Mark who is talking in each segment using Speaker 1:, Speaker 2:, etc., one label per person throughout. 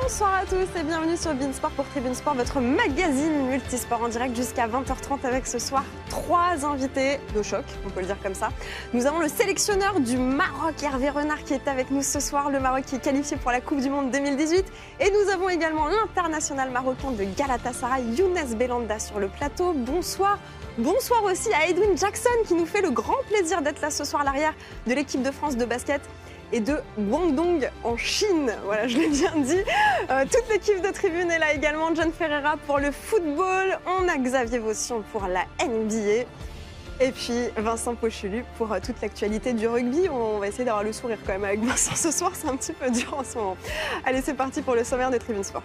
Speaker 1: Bonsoir à tous et bienvenue sur Beansport pour Tribune Sport, votre magazine multisport en direct jusqu'à 20h30 avec ce soir 3 invités de choc, on peut le dire comme ça. Nous avons le sélectionneur du Maroc, Hervé Renard, qui est avec nous ce soir, le Maroc qui est qualifié pour la Coupe du Monde 2018. Et nous avons également l'international marocain de Galatasaray, Younes Belhanda, sur le plateau. Bonsoir. Bonsoir aussi à Edwin Jackson qui nous fait le grand plaisir d'être là ce soir, l'arrière de l'équipe de France de basket et de Guangdong en Chine. Voilà, je l'ai bien dit. Toute l'équipe de Tribune est là également. John Ferreira pour le football. On a Xavier Vaution pour la NBA. Et puis Vincent Pochelu pour toute l'actualité du rugby. On va essayer d'avoir le sourire quand même avec Vincent ce soir. C'est un petit peu dur en ce moment. Allez, c'est parti pour le sommaire de Tribune Sport.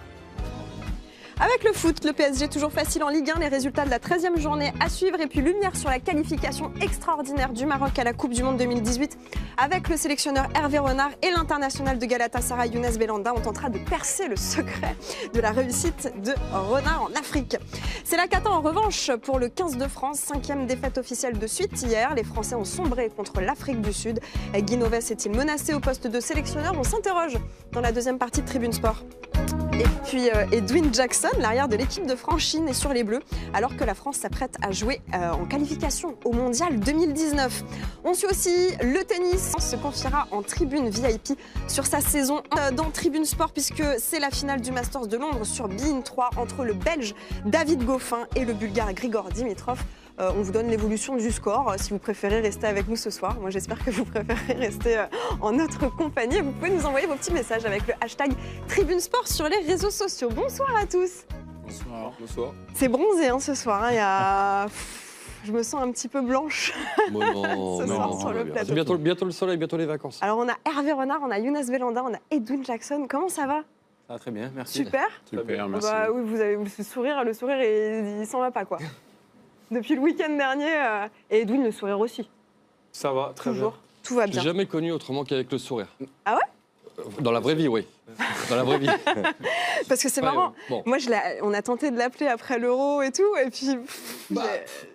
Speaker 1: Avec le foot, le PSG toujours facile en Ligue 1, les résultats de la 13e journée à suivre et puis lumière sur la qualification extraordinaire du Maroc à la Coupe du Monde 2018 avec le sélectionneur Hervé Renard et l'international de Galatasaray Younes Belhanda. On tentera de percer le secret de la réussite de Renard en Afrique. C'est la cata en revanche pour le 15 de France, 5e défaite officielle de suite hier. Les Français ont sombré contre l'Afrique du Sud. Guy Noves est-il menacé au poste de sélectionneur? On s'interroge dans la deuxième partie de Tribune Sport. Et puis Edwin Jackson, l'arrière de l'équipe de France Chine, est sur les Bleus, alors que la France s'apprête à jouer en qualification au Mondial 2019. On suit aussi le tennis, se confiera en tribune VIP sur sa saison dans Tribune Sport, puisque c'est la finale du Masters de Londres sur beIN 3 entre le Belge David Goffin et le Bulgare Grigor Dimitrov. On vous donne l'évolution du score si vous préférez rester avec nous ce soir. Moi, j'espère que vous préférez rester en notre compagnie. Vous pouvez nous envoyer vos petits messages avec le hashtag Tribune Sport sur les réseaux sociaux. Bonsoir à tous.
Speaker 2: Bonsoir. Bonsoir.
Speaker 1: C'est bronzé ce soir. Hein. Il y a... Je me sens un petit peu blanche ce soir sur le plateau.
Speaker 2: Bientôt le soleil, bientôt les vacances.
Speaker 1: Alors, on a Hervé Renard, on a Younes Belhanda, on a Edwin Jackson. Comment ça va?
Speaker 2: Ça va très bien, merci.
Speaker 1: Super.
Speaker 2: Super, merci.
Speaker 1: Bah, oui, vous avez le sourire il s'en va pas, quoi. Depuis le week-end dernier, et Edwin, le sourire aussi.
Speaker 2: Ça va, très
Speaker 1: Toujours.
Speaker 2: bien.
Speaker 1: Tout va bien.
Speaker 2: Je n'ai jamais connu autrement qu'avec le sourire.
Speaker 1: Ah ouais?
Speaker 2: Dans la vraie vie, oui. Dans la vraie vie.
Speaker 1: Parce que c'est marrant.
Speaker 2: Bon.
Speaker 1: Moi, on a tenté de l'appeler après l'Euro et tout, et puis...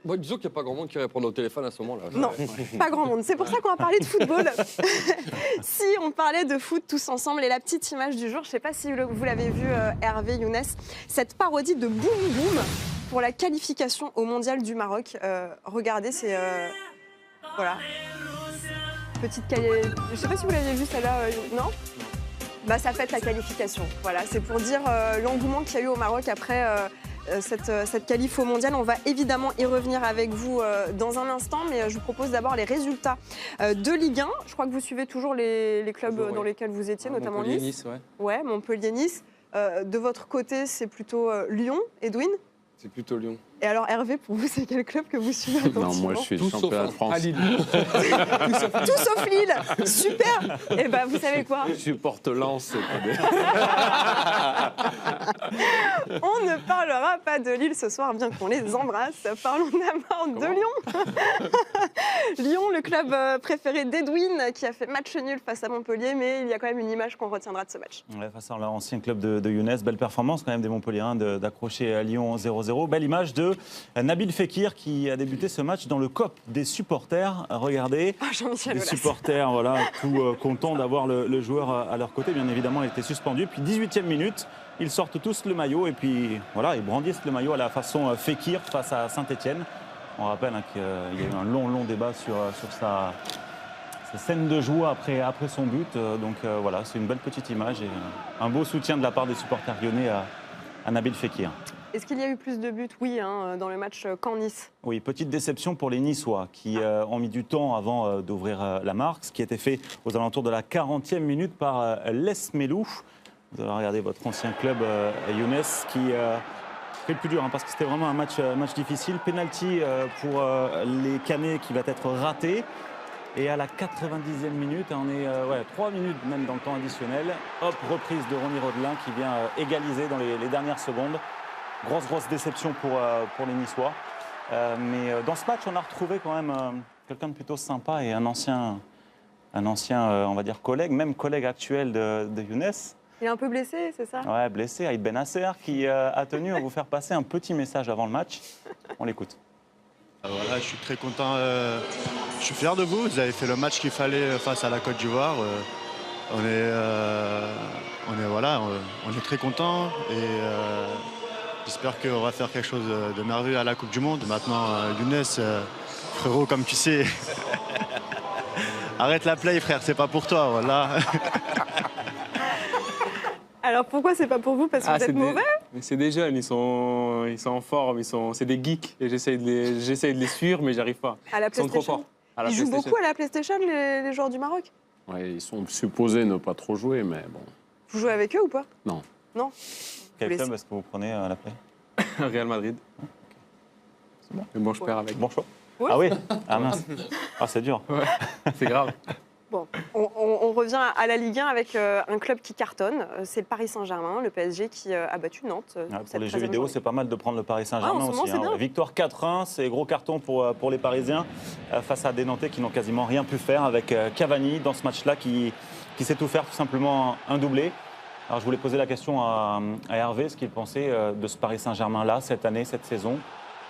Speaker 2: Bon, disons qu'il n'y a pas grand monde qui répond au téléphone à ce moment-là.
Speaker 1: Non, pas grand monde. C'est pour ça qu'on va parler de football. Si on parlait de foot tous ensemble, et la petite image du jour, je ne sais pas si vous l'avez vu, Hervé, Younes, cette parodie de Boum Boum pour la qualification au Mondial du Maroc. Regardez, c'est... voilà. Petite qualification. Je ne sais pas si vous l'avez vu, celle-là. Non? Bah, ça fête la qualification. Voilà, c'est pour dire l'engouement qu'il y a eu au Maroc après cette qualif au Mondial. On va évidemment y revenir avec vous dans un instant, mais je vous propose d'abord les résultats de Ligue 1. Je crois que vous suivez toujours les clubs dans lesquels vous étiez, notamment Nice. Ouais, Montpellier-Nice. De votre côté, c'est plutôt Lyon, Edwin?
Speaker 2: C'est plutôt Lyon.
Speaker 1: Et alors Hervé, pour vous, c'est quel club que vous suivez attentivement?
Speaker 3: Non, moi je suis le championnat de France.
Speaker 1: Tout sauf Lille. Super. Et ben vous savez quoi?
Speaker 3: Je supporte Lens.
Speaker 1: On ne parlera pas de Lille ce soir, bien qu'on les embrasse. Parlons d'abord de Lyon. Lyon, le club préféré d'Edwin, qui a fait match nul face à Montpellier, mais il y a quand même une image qu'on retiendra de ce match.
Speaker 4: Ouais, face à l'ancien club de Younes, belle performance quand même des Montpelliérains d'accrocher à Lyon 0-0. Belle image de Nabil Fekir qui a débuté ce match dans le COP des supporters. Regardez,
Speaker 1: Jean-Michel
Speaker 4: les
Speaker 1: Aulas.
Speaker 4: supporters, voilà, tout contents d'avoir le joueur à leur côté. Bien évidemment, il était suspendu. Puis 18e minute, ils sortent tous le maillot et puis voilà, ils brandissent le maillot à la façon Fekir face à Saint-Etienne. On rappelle qu'il y a eu un long débat sur sa scène de joie après son but. Donc voilà, c'est une belle petite image et un beau soutien de la part des supporters lyonnais à Nabil Fekir.
Speaker 1: Est-ce qu'il y a eu plus de buts? Oui, dans le match Caen-Nice.
Speaker 4: Oui, petite déception pour les Niçois qui ont mis du temps avant d'ouvrir la marque, ce qui a été fait aux alentours de la 40e minute par Les Melou. Vous allez regarder votre ancien club Younes qui fait le plus dur parce que c'était vraiment un match difficile. Penalty pour les Canets qui va être raté. Et à la 90e minute, on est 3 minutes même dans le temps additionnel. Hop, reprise de Ronny Rodelin qui vient égaliser dans les dernières secondes. Grosse déception pour les Niçois. Mais dans ce match, on a retrouvé quand même quelqu'un de plutôt sympa et un ancien on va dire, collègue, même collègue actuel de Younes.
Speaker 1: Il est un peu blessé, c'est ça?
Speaker 4: Ouais, blessé, Aïd Benasser, qui a tenu à vous faire passer un petit message avant le match. On l'écoute.
Speaker 5: Voilà, je suis très content, je suis fier de vous. Vous avez fait le match qu'il fallait face à la Côte d'Ivoire. On est on est très contents et j'espère qu'on va faire quelque chose de merveilleux à la Coupe du Monde. Maintenant, Younes, frérot, comme tu sais, arrête la play, frère, c'est pas pour toi, voilà.
Speaker 1: Alors pourquoi c'est pas pour vous? Parce que vous êtes mauvais?
Speaker 6: Mais c'est des jeunes, ils sont en forme, c'est des geeks. Et j'essaye de les suivre, mais j'arrive pas.
Speaker 1: À la
Speaker 6: Ils sont trop
Speaker 1: PlayStation?
Speaker 6: forts. À la
Speaker 1: Ils jouent
Speaker 6: PlayStation.
Speaker 1: beaucoup à la PlayStation, les joueurs du Maroc?
Speaker 3: Ouais, ils sont supposés ne pas trop jouer, mais bon.
Speaker 1: Vous jouez avec eux ou pas?
Speaker 3: Non.
Speaker 1: Non?
Speaker 4: Quel
Speaker 1: Vous
Speaker 4: club
Speaker 1: laissez-
Speaker 4: est-ce que vous prenez à la play?
Speaker 6: Real Madrid.
Speaker 4: C'est bon.
Speaker 6: Mais bon, je perds avec.
Speaker 4: Bon choix.
Speaker 1: Oui.
Speaker 4: Ah oui. Ah mince. Ah c'est dur.
Speaker 6: C'est grave.
Speaker 1: Bon, on revient à la Ligue 1 avec un club qui cartonne. C'est le Paris Saint-Germain, le PSG qui a battu Nantes.
Speaker 4: Ouais,
Speaker 1: cette
Speaker 4: pour les jeux
Speaker 1: 13e
Speaker 4: vidéo,
Speaker 1: journée.
Speaker 4: c'est pas mal de prendre le Paris Saint-Germain
Speaker 1: Ah, en ce moment,
Speaker 4: aussi.
Speaker 1: c'est bien.
Speaker 4: Victoire 4-1, c'est gros carton pour les Parisiens face à des Nantais qui n'ont quasiment rien pu faire avec Cavani dans ce match-là qui sait tout faire, tout simplement un doublé. Alors je voulais poser la question à Hervé, ce qu'il pensait de ce Paris Saint-Germain-là, cette année, cette saison,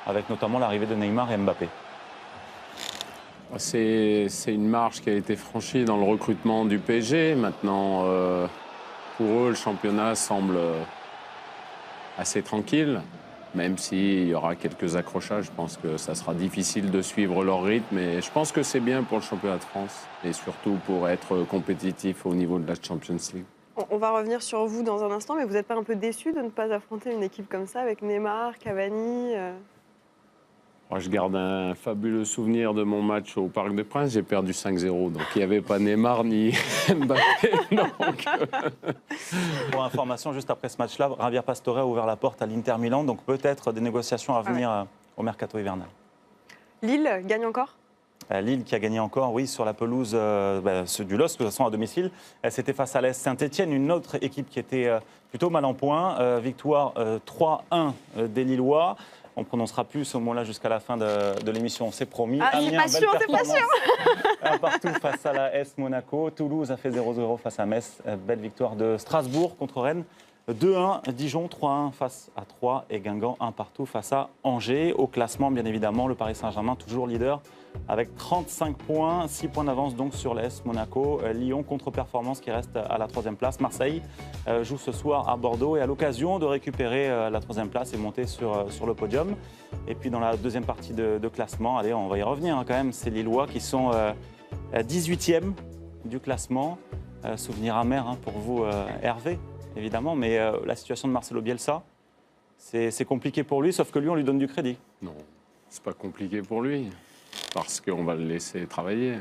Speaker 4: avec notamment l'arrivée de Neymar et Mbappé.
Speaker 3: C'est une marche qui a été franchie dans le recrutement du PSG. Maintenant, pour eux, le championnat semble assez tranquille, même s'il y aura quelques accrochages. Je pense que ça sera difficile de suivre leur rythme. Et je pense que c'est bien pour le championnat de France et surtout pour être compétitif au niveau de la Champions League.
Speaker 1: On va revenir sur vous dans un instant, mais vous n'êtes pas un peu déçu de ne pas affronter une équipe comme ça avec Neymar, Cavani
Speaker 3: Moi, je garde un fabuleux souvenir de mon match au Parc des Princes. J'ai perdu 5-0, donc il n'y avait pas Neymar ni Mbappé. Donc,
Speaker 4: Pour information, juste après ce match-là, Javier Pastore a ouvert la porte à l'Inter Milan, donc peut-être des négociations à venir au mercato hivernal.
Speaker 1: Lille gagne encore?
Speaker 4: Lille qui a gagné encore, oui, sur la pelouse du LOSC, de toute façon à domicile. C'était face à l'AS Saint-Etienne, une autre équipe qui était plutôt mal en point. Victoire 3-1 des Lillois. On ne prononcera plus ce mot-là jusqu'à la fin de l'émission, c'est promis.
Speaker 1: Ah, c'est pas sûr, c'est pas sûr.
Speaker 4: Un partout face à la S Monaco. Toulouse a fait 0-0 face à Metz. Belle victoire de Strasbourg contre Rennes. 2-1, Dijon 3-1 face à 3 et Guingamp 1 partout face à Angers. Au classement, bien évidemment, le Paris Saint-Germain toujours leader avec 35 points, 6 points d'avance donc sur l'AS Monaco. Lyon contre-performance qui reste à la 3e place. Marseille joue ce soir à Bordeaux et a l'occasion de récupérer la 3e place et monter sur le podium. Et puis dans la deuxième partie de classement, allez, on va y revenir quand même, c'est les Lillois qui sont 18e du classement. Souvenir amer pour vous, Hervé, évidemment, mais la situation de Marcelo Bielsa, c'est compliqué pour lui, sauf que lui, on lui donne du crédit.
Speaker 3: non, c'est pas compliqué pour lui, parce qu'on va le laisser travailler.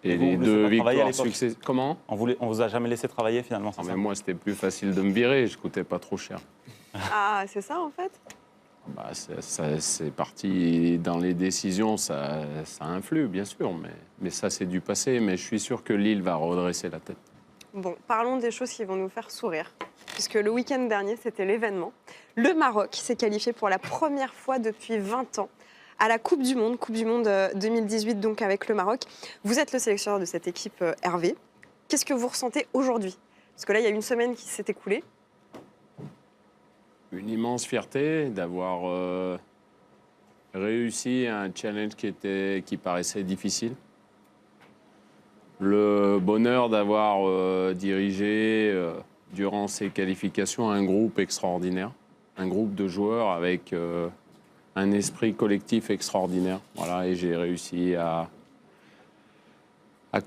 Speaker 3: Et
Speaker 4: vous
Speaker 3: les
Speaker 4: ne laissez
Speaker 3: deux
Speaker 4: pas travailler à
Speaker 3: victoires
Speaker 4: l'époque.
Speaker 3: succès. Comment?
Speaker 4: On vous a jamais laissé travailler finalement, c'est
Speaker 3: Non,
Speaker 4: ça?
Speaker 3: mais moi, c'était plus facile de me virer, je coûtais pas trop cher.
Speaker 1: Ah, c'est ça en fait?
Speaker 3: Bah, c'est parti dans les décisions, ça influe, bien sûr, mais ça, c'est du passé. Mais je suis sûr que Lille va redresser la tête.
Speaker 1: Bon, parlons des choses qui vont nous faire sourire. Puisque le week-end dernier, c'était l'événement. Le Maroc s'est qualifié pour la première fois depuis 20 ans à la Coupe du Monde 2018, donc avec le Maroc. Vous êtes le sélectionneur de cette équipe, Hervé. Qu'est-ce que vous ressentez aujourd'hui? Parce que là, il y a une semaine qui s'est écoulée.
Speaker 3: Une immense fierté d'avoir réussi un challenge qui paraissait difficile. Le bonheur d'avoir dirigé durant ces qualifications un groupe extraordinaire, un groupe de joueurs avec un esprit collectif extraordinaire. Voilà, et j'ai réussi à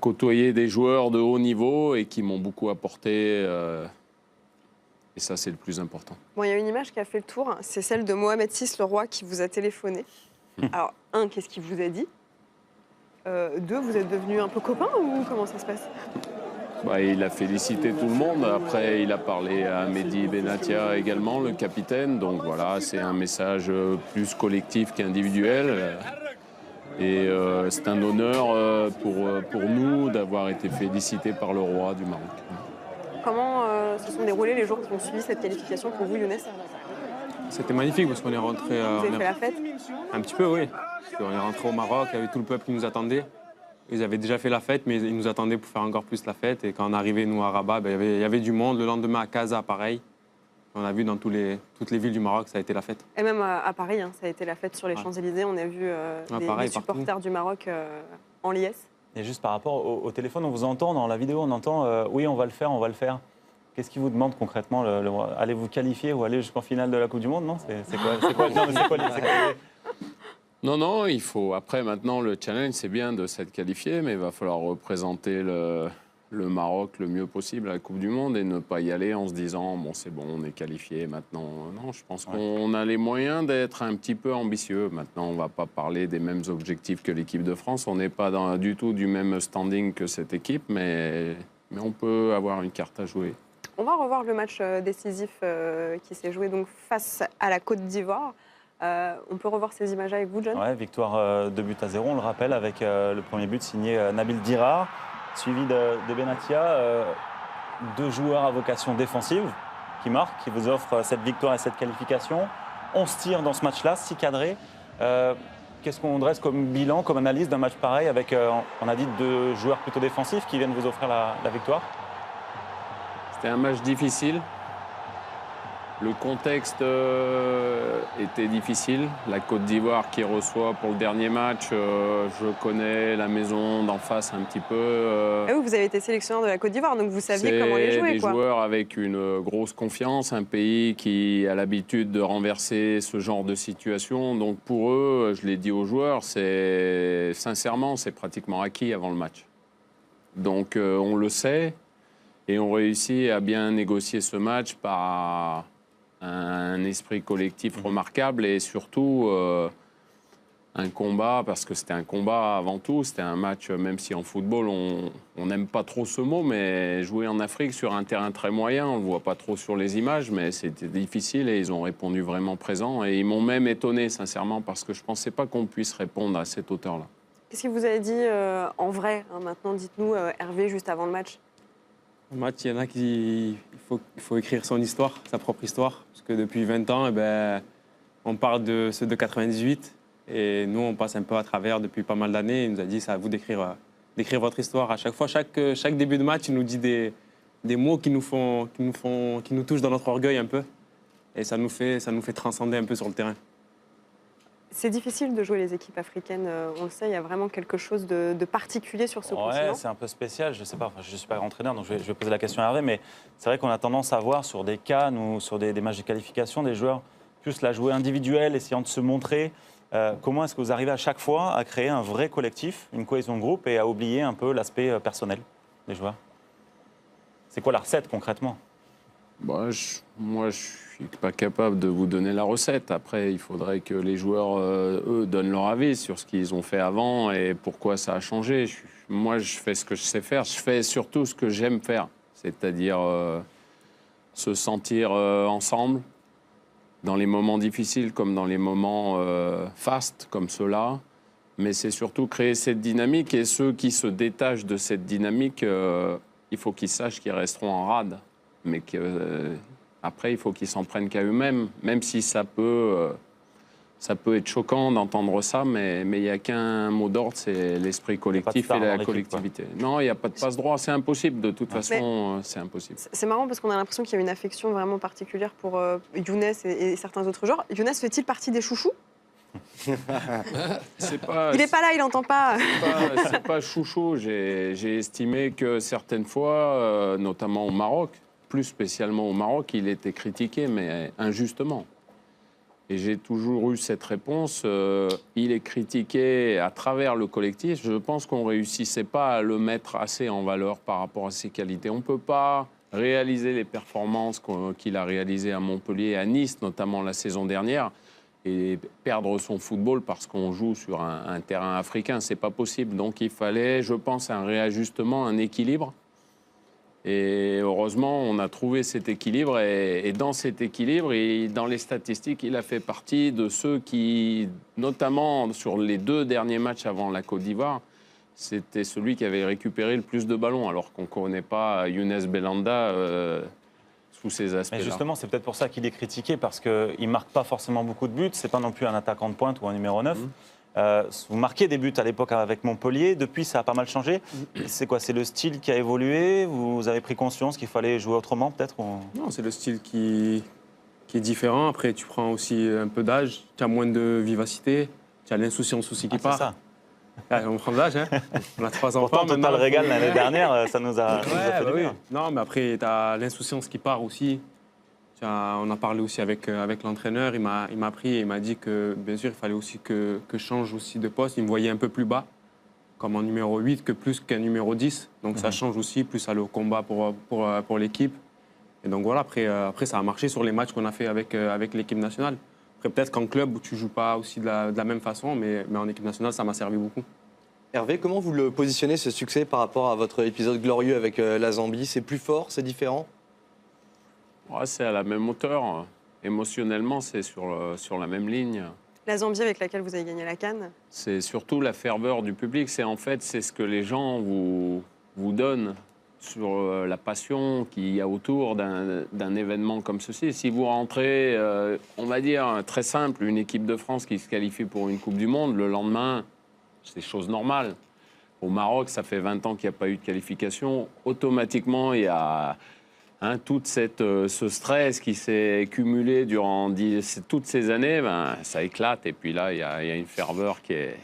Speaker 3: côtoyer des joueurs de haut niveau et qui m'ont beaucoup apporté. Et ça, c'est le plus important.
Speaker 1: Bon, il y a une image qui a fait le tour, c'est celle de Mohamed VI, le roi, qui vous a téléphoné. Alors, un, qu'est-ce qu'il vous a dit? Deux, vous êtes devenus un peu copains ou comment ça se passe?
Speaker 3: Bah, il a félicité tout le monde. Après, il a parlé à Mehdi Benatia également, le capitaine. Donc voilà, c'est un message plus collectif qu'individuel. Et c'est un honneur pour nous d'avoir été félicités par le roi du Maroc.
Speaker 1: Comment se sont déroulés les jours qui ont suivi cette qualification pour vous, Younes?
Speaker 6: C'était magnifique parce qu'on est rentré.
Speaker 1: Vous avez fait la fête?
Speaker 6: Un petit peu, oui. Parce qu'on est rentré au Maroc, il y avait tout le peuple qui nous attendait. Ils avaient déjà fait la fête, mais ils nous attendaient pour faire encore plus la fête. Et quand on arrivait, nous, à Rabat, il y avait du monde. Le lendemain, à Casa, pareil. On a vu dans toutes les villes du Maroc, ça a été la fête.
Speaker 1: Et même à Paris, ça a été la fête sur les
Speaker 6: Ouais.
Speaker 1: Champs-Élysées. On a vu
Speaker 6: pareil,
Speaker 1: des supporters du Maroc en liesse.
Speaker 4: Et juste par rapport au téléphone, on vous entend, dans la vidéo, on entend oui, on va le faire, on va le faire. Qu'est-ce qu'il vous demande concrètement allez vous qualifier ou aller jusqu'en finale de la Coupe du Monde? Non, c'est quoi
Speaker 3: Non, non, il faut. Après, maintenant, le challenge, c'est bien de s'être qualifié, mais il va falloir représenter le Maroc le mieux possible à la Coupe du Monde et ne pas y aller en se disant bon, c'est bon, on est qualifié maintenant. Non, je pense qu'on a les moyens d'être un petit peu ambitieux. Maintenant, on ne va pas parler des mêmes objectifs que l'équipe de France. On n'est pas du tout du même standing que cette équipe, mais on peut avoir une carte à jouer.
Speaker 1: On va revoir le match décisif qui s'est joué donc face à la Côte d'Ivoire. On peut revoir ces images avec vous, John?
Speaker 4: Ouais, victoire 2-0, on le rappelle, avec le premier but signé Nabil Dirar, suivi de Benatia. Deux joueurs à vocation défensive qui marquent, qui vous offrent cette victoire et cette qualification. 11 tirs dans ce match-là, 6 cadrés. Qu'est-ce qu'on dresse comme bilan, comme analyse d'un match pareil avec, on a dit, 2 joueurs plutôt défensifs qui viennent vous offrir la victoire?
Speaker 3: C'était un match difficile. Le contexte était difficile. La Côte d'Ivoire qui reçoit pour le dernier match, je connais la maison d'en face un petit peu.
Speaker 1: Ah oui, vous avez été sélectionneur de la Côte d'Ivoire, donc vous saviez comment les jouer.
Speaker 3: C'est des joueurs avec une grosse confiance, un pays qui a l'habitude de renverser ce genre de situation. Donc pour eux, je l'ai dit aux joueurs, sincèrement, c'est pratiquement acquis avant le match. Donc on le sait et on réussit à bien négocier ce match par un esprit collectif remarquable et surtout un combat, parce que c'était un combat avant tout, c'était un match, même si en football on n'aime pas trop ce mot, mais jouer en Afrique sur un terrain très moyen, on ne le voit pas trop sur les images, mais c'était difficile et ils ont répondu vraiment présent et ils m'ont même étonné sincèrement parce que je ne pensais pas qu'on puisse répondre à cette hauteur-là.
Speaker 1: Qu'est-ce qu'il vous avez dit en vrai maintenant, dites-nous, Hervé, juste avant le match?
Speaker 6: Au match, il y en a qui... Il faut écrire son histoire, sa propre histoire. Parce que depuis 20 ans, eh ben, on parle de ceux de 98. Et nous, on passe un peu à travers depuis pas mal d'années. Il nous a dit, c'est à vous d'écrire votre histoire. À chaque fois, chaque début de match, il nous dit des mots qui nous touchent dans notre orgueil un peu. Et ça nous fait transcender un peu sur le terrain.
Speaker 1: C'est difficile de jouer les équipes africaines, on le sait, il y a vraiment quelque chose de particulier sur ce continent.
Speaker 4: Ouais, c'est un peu spécial, je ne sais pas, je ne suis pas entraîneur, donc je vais poser la question à Hervé, mais c'est vrai qu'on a tendance à voir sur des CAN ou sur des matchs de qualification des joueurs plus la jouer individuelle, essayant de se montrer. Comment est-ce que vous arrivez à chaque fois à créer un vrai collectif, une cohésion de groupe et à oublier un peu l'aspect personnel des joueurs? C'est quoi la recette concrètement?
Speaker 3: Moi, je suis pas capable de vous donner la recette. Après, il faudrait que les joueurs, eux, donnent leur avis sur ce qu'ils ont fait avant et pourquoi ça a changé. Moi, je fais ce que je sais faire. Je fais surtout ce que j'aime faire, c'est-à-dire se sentir ensemble dans les moments difficiles comme dans les moments fastes comme ceux-là. Mais c'est surtout créer cette dynamique et ceux qui se détachent de cette dynamique, il faut qu'ils sachent qu'ils resteront en rade. Mais après, il faut qu'ils s'en prennent qu'à eux-mêmes, même si ça peut être choquant d'entendre ça, mais il n'y a qu'un mot d'ordre, c'est l'esprit collectif et la collectivité. Non, il n'y a pas de passe-droit, c'est impossible, de toute façon, c'est impossible.
Speaker 1: C'est marrant parce qu'on a l'impression qu'il y a une affection vraiment particulière pour Younes et certains autres joueurs. Younes fait-il partie des chouchous? Il n'est pas là, il n'entend pas.
Speaker 3: C'est pas chouchou, j'ai estimé que certaines fois, notamment au Maroc, plus spécialement au Maroc, il était critiqué, mais injustement. Et j'ai toujours eu cette réponse. Il est critiqué à travers le collectif. Je pense qu'on ne réussissait pas à le mettre assez en valeur par rapport à ses qualités. On ne peut pas réaliser les performances qu'il a réalisées à Montpellier et à Nice, notamment la saison dernière, et perdre son football parce qu'on joue sur un terrain africain. Ce n'est pas possible. Donc il fallait, je pense, un réajustement, un équilibre. Et heureusement, on a trouvé cet équilibre. Et dans cet équilibre, et dans les statistiques, il a fait partie de ceux qui, notamment sur les 2 derniers matchs avant la Côte d'Ivoire, c'était celui qui avait récupéré le plus de ballons, alors qu'on ne connaît pas Younes Belhanda sous ces aspects-là.
Speaker 4: Mais justement, c'est peut-être pour ça qu'il est critiqué, parce qu'il ne marque pas forcément beaucoup de buts. Ce n'est pas non plus un attaquant de pointe ou un numéro 9. Vous marquez des buts à l'époque avec Montpellier. Depuis, ça a pas mal changé. C'est quoi? C'est le style qui a évolué? Vous avez pris conscience qu'il fallait jouer autrement, peut-être?
Speaker 6: Non, c'est le style qui est différent. Après, tu prends aussi un peu d'âge, tu as moins de vivacité, tu as l'insouciance aussi qui part.
Speaker 4: C'est ça.
Speaker 6: Ah, on prend de l'âge, hein. On a 3 enfants.
Speaker 4: Pourtant, Total
Speaker 6: maintenant,
Speaker 4: Régal l'année dernière, ça nous a fait du
Speaker 6: oui.
Speaker 4: bien.
Speaker 6: Non, mais après, tu as l'insouciance qui part aussi. On a parlé aussi avec l'entraîneur. Il m'a appris et il m'a dit que, bien sûr, il fallait aussi que je change aussi de poste. Il me voyait un peu plus bas, comme en numéro 8, que plus qu'un numéro 10. Donc ça change aussi, plus aller au combat pour l'équipe. Et donc voilà, après, ça a marché sur les matchs qu'on a fait avec l'équipe nationale. Après, peut-être qu'en club, où tu ne joues pas aussi de la même façon, mais en équipe nationale, ça m'a servi beaucoup.
Speaker 7: Hervé, comment vous le positionnez, ce succès, par rapport à votre épisode glorieux avec la Zambie? C'est plus fort, c'est différent?
Speaker 3: Ouais, c'est à la même hauteur. Émotionnellement, c'est sur la même ligne.
Speaker 1: La Zambie avec laquelle vous avez gagné la CAN.
Speaker 3: C'est surtout la ferveur du public. C'est ce que les gens vous donnent sur la passion qu'il y a autour d'un événement comme ceci. Si vous rentrez, on va dire, très simple, une équipe de France qui se qualifie pour une Coupe du Monde, le lendemain, c'est chose normale. Au Maroc, ça fait 20 ans qu'il n'y a pas eu de qualification. Automatiquement, il y a tout ce stress qui s'est cumulé durant toutes ces années, ça éclate. Et puis là, il y a une ferveur qui est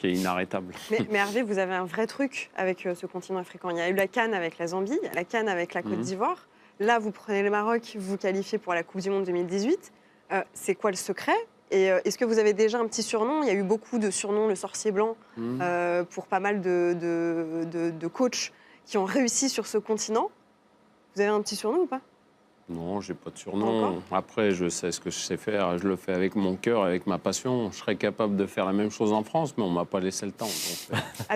Speaker 3: inarrêtable.
Speaker 1: Mais Hervé, vous avez un vrai truc avec ce continent africain. Il y a eu la CAN avec la Zambie, il y a la CAN avec la Côte d'Ivoire. Là, vous prenez le Maroc, vous qualifiez pour la Coupe du Monde 2018. C'est quoi le secret? Et est-ce que vous avez déjà un petit surnom? Il y a eu beaucoup de surnoms, le sorcier blanc, pour pas mal de coachs qui ont réussi sur ce continent. Vous avez un petit surnom ou pas?
Speaker 3: Non, j'ai pas de surnom. Après, je sais ce que je sais faire. Je le fais avec mon cœur, avec ma passion. Je serais capable de faire la même chose en France, mais on m'a pas laissé le temps.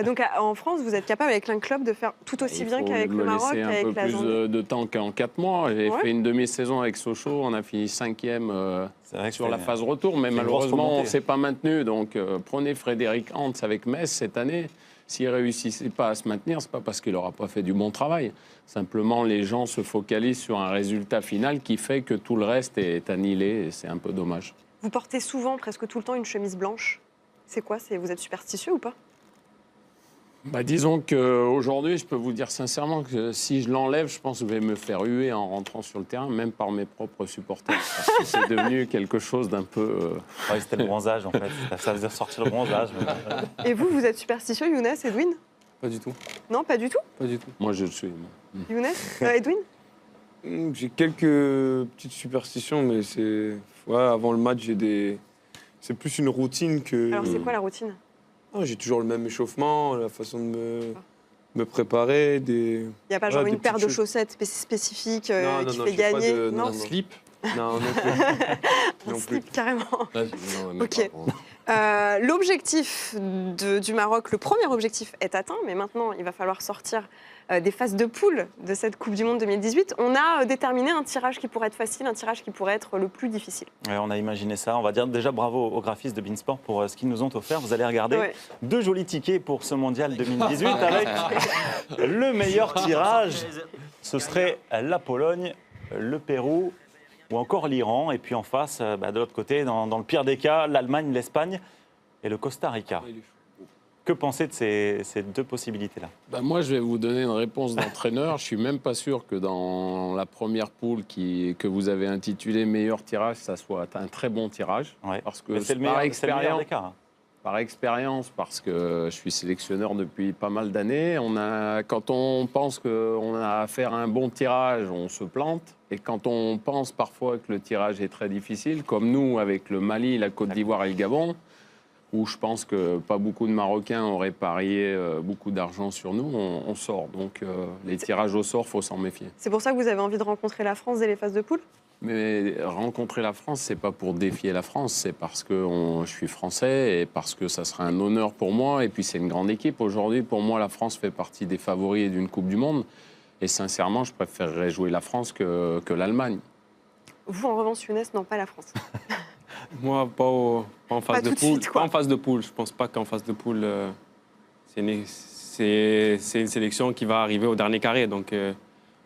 Speaker 1: Donc en France, vous êtes capable avec un club de faire tout aussi bien qu'avec le Maroc, avec la Zambie?
Speaker 3: Il faut me laisser un peu plus de temps qu'en 4 mois. J'ai fait une demi-saison avec Sochaux. On a fini 5e sur la phase retour, mais malheureusement, on ne s'est pas maintenu. Donc prenez Frédéric Hans avec Metz cette année. S'il ne réussissait pas à se maintenir, ce n'est pas parce qu'il n'aura pas fait du bon travail. Simplement, les gens se focalisent sur un résultat final qui fait que tout le reste est annihilé et c'est un peu dommage.
Speaker 1: Vous portez souvent, presque tout le temps, une chemise blanche. C'est quoi? Vous êtes superstitieux ou pas?
Speaker 3: Disons qu'aujourd'hui, je peux vous dire sincèrement que si je l'enlève, je pense que je vais me faire huer en rentrant sur le terrain, même par mes propres supporters. Parce que c'est devenu quelque chose d'un peu...
Speaker 4: Oui, c'était le bronzage, en fait. Ça faisait sortir le bronzage. Mais...
Speaker 1: Et vous êtes superstitieux, Younes, Edwin?
Speaker 6: Pas du tout.
Speaker 1: Non, pas du tout?
Speaker 6: Pas du tout.
Speaker 3: Moi, je le suis.
Speaker 1: Younes, Edwin?
Speaker 8: J'ai quelques petites superstitions, mais c'est... Ouais, avant le match, c'est plus une routine que...
Speaker 1: Alors, c'est quoi la routine?
Speaker 8: J'ai toujours le même échauffement, la façon de me préparer. Il
Speaker 1: n'y a pas genre une paire de chaussettes spécifiques qui fait
Speaker 8: j'ai
Speaker 1: gagner?
Speaker 8: pas de,
Speaker 1: non,
Speaker 8: slip. Non, non plus.
Speaker 1: Un slip, carrément.
Speaker 2: Non,
Speaker 1: Ok. L'objectif du Maroc, le premier objectif est atteint, mais maintenant, il va falloir sortir des phases de poule de cette Coupe du Monde 2018. On a déterminé un tirage qui pourrait être facile, un tirage qui pourrait être le plus difficile.
Speaker 4: Ouais, on a imaginé ça. On va dire déjà bravo aux graphistes de Beansport pour ce qu'ils nous ont offert. Vous allez regarder 2 jolis tickets pour ce Mondial 2018 avec le meilleur tirage. Ce serait la Pologne, le Pérou ou encore l'Iran. Et puis en face, de l'autre côté, dans le pire des cas, l'Allemagne, l'Espagne et le Costa Rica. Que pensez de ces 2 possibilités-là?
Speaker 3: Moi, je vais vous donner une réponse d'entraîneur. Je ne suis même pas sûr que dans la première poule que vous avez intitulée meilleur tirage, ça soit un très bon tirage.
Speaker 4: Ouais.
Speaker 3: Parce que
Speaker 4: c'est le meilleur des cas.
Speaker 3: Par expérience, parce que je suis sélectionneur depuis pas mal d'années, quand on pense qu'on a à faire un bon tirage, on se plante. Et quand on pense parfois que le tirage est très difficile, comme nous avec le Mali, la Côte d'Ivoire et le Gabon, où je pense que pas beaucoup de Marocains auraient parié beaucoup d'argent sur nous, on sort. Donc les tirages au sort, il faut s'en méfier.
Speaker 1: C'est pour ça que vous avez envie de rencontrer la France dès les phases de poule?
Speaker 3: Mais rencontrer la France, c'est pas pour défier la France, c'est parce que je suis français et parce que ça serait un honneur pour moi. Et puis c'est une grande équipe. Aujourd'hui, pour moi, la France fait partie des favoris d'une Coupe du Monde. Et sincèrement, je préférerais jouer la France que l'Allemagne. Vous,
Speaker 1: en revanche, Younes, non, pas la France.
Speaker 6: Moi, pas en phase de poule.
Speaker 1: Suite,
Speaker 6: pas en phase de poule. Je pense pas qu'en phase de poule, c'est une sélection qui va arriver au dernier carré. Donc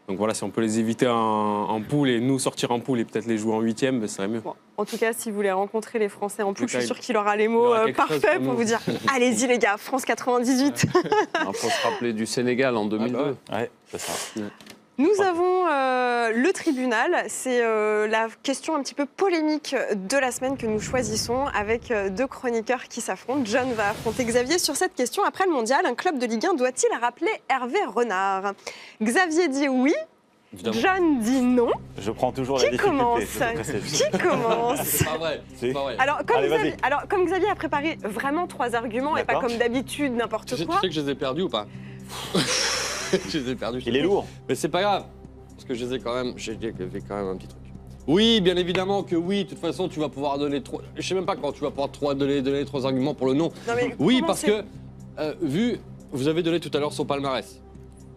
Speaker 6: voilà, si on peut les éviter en poule et nous sortir en poule et peut-être les jouer en 8e, ce serait mieux.
Speaker 1: Bon, en tout cas, si vous voulez rencontrer les Français en poule, je suis sûre qu'il aura les mots parfaits pour vous dire « Allez-y les gars, France 98 !»
Speaker 3: Il faut se rappeler du Sénégal en 2002.
Speaker 4: Ouais, c'est ça.
Speaker 1: Nous avons le tribunal. C'est la question un petit peu polémique de la semaine que nous choisissons avec deux chroniqueurs qui s'affrontent. John va affronter Xavier sur cette question. Après le mondial, un club de Ligue 1 doit-il rappeler Hervé Renard? Xavier dit oui.
Speaker 2: Évidemment.
Speaker 1: John dit non.
Speaker 4: Je prends toujours la
Speaker 1: Qui
Speaker 4: difficulté.
Speaker 1: commence
Speaker 4: c'est très précis.
Speaker 1: Qui commence?
Speaker 2: C'est pas vrai. C'est pas vrai.
Speaker 1: Alors
Speaker 4: Allez, vas-y.
Speaker 1: comme Xavier a préparé vraiment 3 arguments et pas
Speaker 4: D'accord.
Speaker 1: comme d'habitude
Speaker 2: Tu
Speaker 1: n'importe
Speaker 2: sais,
Speaker 1: quoi.
Speaker 2: tu sais que je les ai perdus ou pas? Je les ai perdus.
Speaker 4: Il est lourd.
Speaker 2: Mais c'est pas grave. Parce que je les ai quand même. J'ai fait quand même un petit truc. Oui, bien évidemment que oui. De toute façon, tu vas pouvoir donner 3. Je sais même pas quand tu vas pouvoir donner 3 arguments pour le non.
Speaker 1: Non, mais
Speaker 2: Oui,
Speaker 1: comment
Speaker 2: parce
Speaker 1: c'est-
Speaker 2: que, vous avez donné tout à l'heure son palmarès.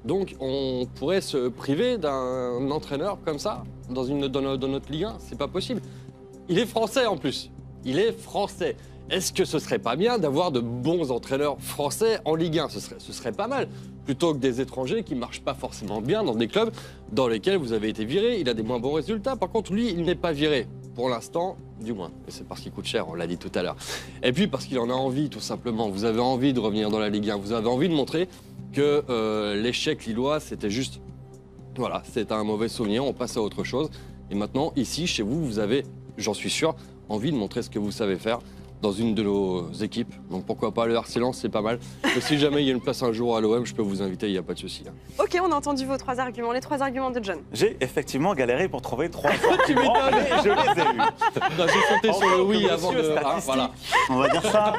Speaker 2: Donc, on pourrait se priver d'un entraîneur comme ça dans notre Ligue 1. C'est pas possible. Il est français en plus. Il est français. Est-ce que ce serait pas bien d'avoir de bons entraîneurs français en Ligue 1 ce serait pas mal. Plutôt que des étrangers qui marchent pas forcément bien dans des clubs dans lesquels vous avez été viré. Il a des moins bons résultats. Par contre, lui, il n'est pas viré. Pour l'instant, du moins. Et c'est parce qu'il coûte cher, on l'a dit tout à l'heure. Et puis parce qu'il en a envie, tout simplement. Vous avez envie de revenir dans la Ligue 1. Vous avez envie de montrer que l'échec lillois, c'était juste... Voilà, c'était un mauvais souvenir, on passe à autre chose. Et maintenant, ici, chez vous, vous avez, j'en suis sûr, envie de montrer ce que vous savez faire dans une de nos équipes. Donc pourquoi pas, le RC Lens, c'est pas mal. Mais si jamais il y a une place un jour à l'OM, je peux vous inviter, il n'y a pas de souci. hein.
Speaker 1: Ok, on a entendu vos 3 arguments, les 3 arguments de John.
Speaker 4: J'ai effectivement galéré pour trouver 3 arguments, mais je les ai eus.
Speaker 2: Non, j'ai sauté
Speaker 4: En
Speaker 2: sur le
Speaker 4: tant que
Speaker 2: oui avant
Speaker 4: monsieur
Speaker 2: de...
Speaker 4: statistique,
Speaker 2: voilà.
Speaker 4: On va dire ça.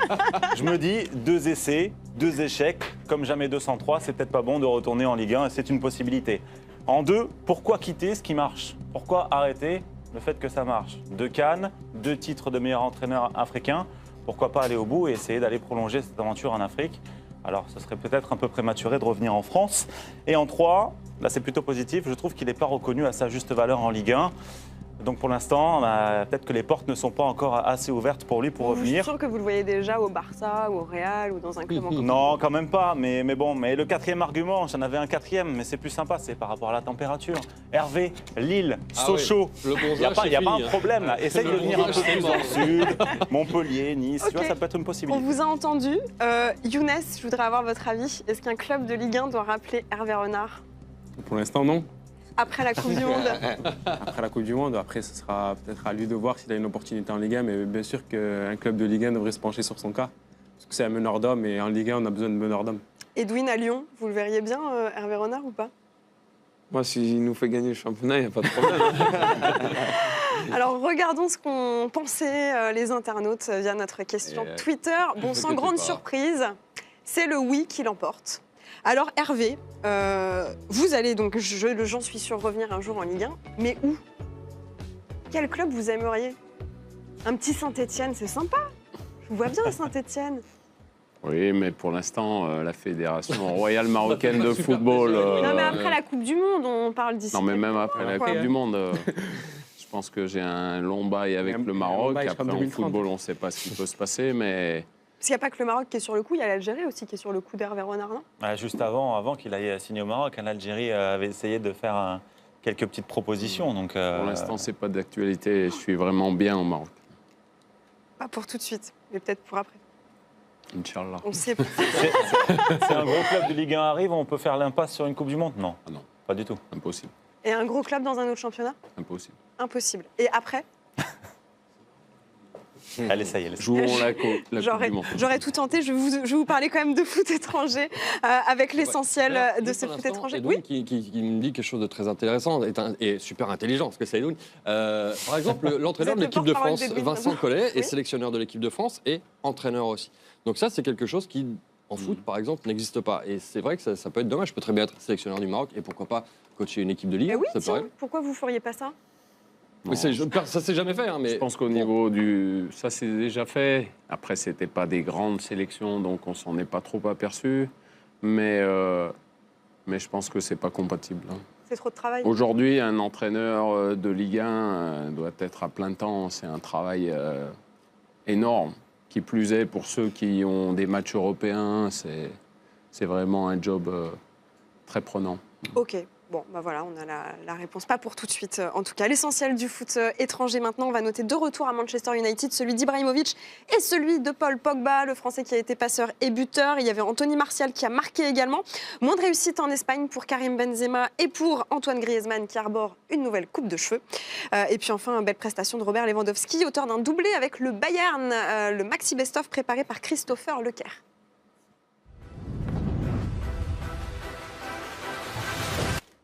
Speaker 4: Je me dis 2 essais, 2 échecs, comme jamais 203, c'est peut-être pas bon de retourner en Ligue 1 et c'est une possibilité. En 2, pourquoi quitter ce qui marche? Pourquoi arrêter le fait que ça marche? 2 Cannes, 2 titres de meilleur entraîneur africain. Pourquoi pas aller au bout et essayer d'aller prolonger cette aventure en Afrique? Alors, ce serait peut-être un peu prématuré de revenir en France. Et en 3, là c'est plutôt positif, je trouve qu'il n'est pas reconnu à sa juste valeur en Ligue 1. Donc pour l'instant, peut-être que les portes ne sont pas encore assez ouvertes pour lui pour
Speaker 1: Je suis
Speaker 4: revenir.
Speaker 1: sûre que vous le voyez déjà au Barça ou au Real ou dans un club encore.
Speaker 4: Non, quand même pas, mais bon. Mais le 4e argument, j'en avais un 4e, mais c'est plus sympa, c'est par rapport à la température. Hervé, Lille,
Speaker 2: Ah
Speaker 4: Sochaux,
Speaker 2: Le
Speaker 4: il n'y a
Speaker 2: bronzage,
Speaker 4: pas
Speaker 2: c'est
Speaker 4: un
Speaker 2: fini, hein.
Speaker 4: problème là. Essaye de
Speaker 2: Le
Speaker 4: venir un peu
Speaker 2: bronzage, c'est
Speaker 4: plus
Speaker 2: mort.
Speaker 4: au sud, Montpellier, Nice, tu
Speaker 1: Ok.
Speaker 4: vois, ça peut être une
Speaker 1: On
Speaker 4: possibilité.
Speaker 1: vous a entendu. Younes, je voudrais avoir votre avis. Est-ce qu'un club de Ligue 1 doit rappeler Hervé Renard
Speaker 6: Pour l'instant, non.
Speaker 1: après la Coupe du Monde?
Speaker 6: Après la Coupe du Monde, après, ce sera peut-être à lui de voir s'il a une opportunité en Ligue 1, mais bien sûr qu'un club de Ligue 1 devrait se pencher sur son cas. Parce que c'est un meneur d'hommes et en Ligue 1, on a besoin de meneurs d'hommes.
Speaker 1: Edwin à Lyon, vous le verriez bien, Hervé Renard ou pas?
Speaker 8: Moi, s'il nous fait gagner le championnat, il n'y a pas de problème.
Speaker 1: Alors regardons ce qu'ont pensé les internautes via notre question
Speaker 2: Et,
Speaker 1: Twitter. Bon, sans
Speaker 2: inquiétez
Speaker 1: grande
Speaker 2: pas.
Speaker 1: surprise, c'est le oui qui l'emporte. Alors Hervé, vous allez donc, j'en suis sûre, revenir un jour en Ligue 1, mais où? Quel club vous aimeriez? Un petit Saint-Étienne, c'est sympa. Je vous vois bien à Saint-Étienne.
Speaker 3: Oui, mais pour l'instant, la Fédération royale marocaine de
Speaker 2: Super
Speaker 3: football...
Speaker 2: impressionné.
Speaker 1: Non mais après la Coupe du Monde, on parle d'ici.
Speaker 3: Non, mais même après la
Speaker 1: Pourquoi
Speaker 3: Coupe du Monde, je pense que j'ai un long bail avec
Speaker 6: Un
Speaker 3: le
Speaker 6: long
Speaker 3: Maroc.
Speaker 6: bail jusqu'en
Speaker 3: Après, en
Speaker 6: 2030.
Speaker 3: football, on ne sait pas ce qui peut se passer, mais
Speaker 1: Parce qu'il n'y a pas que le Maroc qui est sur le coup, il y a l'Algérie aussi qui est sur le coup d'Hervé Renard, non?
Speaker 4: Juste avant qu'il aille signer au Maroc, l'Algérie avait essayé de faire quelques petites propositions. Donc,
Speaker 3: pour l'instant, ce n'est pas d'actualité. Je suis vraiment bien au Maroc.
Speaker 1: Pas pour tout de suite, mais peut-être pour après.
Speaker 3: Inch'Allah.
Speaker 1: On sait pas.
Speaker 4: c'est un gros club de Ligue 1 arrive, on peut faire l'impasse sur une Coupe du Monde? Non.
Speaker 3: Ah non.
Speaker 4: Pas du tout.
Speaker 3: Impossible.
Speaker 1: Et un gros club dans un autre championnat?
Speaker 3: Impossible.
Speaker 1: Impossible. Et après?
Speaker 4: Allez, ça y est.
Speaker 3: Jouons la Coupe du Monde.
Speaker 1: J'aurais tout tenté. Je vais vous parler quand même de foot étranger avec l'essentiel de
Speaker 2: Juste
Speaker 1: ce
Speaker 2: pour
Speaker 1: foot
Speaker 2: l'instant,
Speaker 1: étranger.
Speaker 2: Edwin
Speaker 1: Oui.
Speaker 2: qui me dit quelque chose de très intéressant et super intelligent, parce que c'est Edwin. Par exemple, l'entraîneur de
Speaker 1: Vous êtes
Speaker 2: l'équipe
Speaker 1: le
Speaker 2: de France,
Speaker 1: porte-parole d'Edwin,
Speaker 2: Vincent
Speaker 1: d'abord.
Speaker 2: Collet, est
Speaker 1: Oui.
Speaker 2: sélectionneur de l'équipe de France et entraîneur aussi. Donc ça, c'est quelque chose qui, en foot, par exemple, n'existe pas. Et c'est vrai que ça peut être dommage. Je peux très bien être sélectionneur du Maroc et pourquoi pas coacher une équipe de Ligue
Speaker 1: Mais
Speaker 2: 1,
Speaker 1: oui,
Speaker 2: ça
Speaker 1: tiens,
Speaker 2: paraît.
Speaker 1: pourquoi vous feriez pas ça?
Speaker 3: Non,
Speaker 2: Ça s'est jamais fait, hein, mais
Speaker 3: je pense qu'au
Speaker 2: bon.
Speaker 3: niveau du... Ça, c'est déjà fait. Après, ce n'était pas des grandes sélections, donc on s'en est pas trop aperçu. Mais je pense que ce n'est pas compatible. hein.
Speaker 1: C'est trop de travail.
Speaker 3: Aujourd'hui, un entraîneur de Ligue 1 doit être à plein temps. C'est un travail énorme. Qui plus est, pour ceux qui ont des matchs européens, c'est vraiment un job très prenant.
Speaker 1: Ok. Bon, bah voilà, on a la réponse. Pas pour tout de suite, en tout cas. L'essentiel du foot étranger maintenant, on va noter 2 retours à Manchester United, celui d'Ibrahimovic et celui de Paul Pogba, le Français qui a été passeur et buteur. Il y avait Anthony Martial qui a marqué également. Moins de réussite en Espagne pour Karim Benzema et pour Antoine Griezmann qui arbore une nouvelle coupe de cheveux. Et puis enfin, une belle prestation de Robert Lewandowski, auteur d'un doublé avec le Bayern, le maxi best-of préparé par Christopher Leclerc.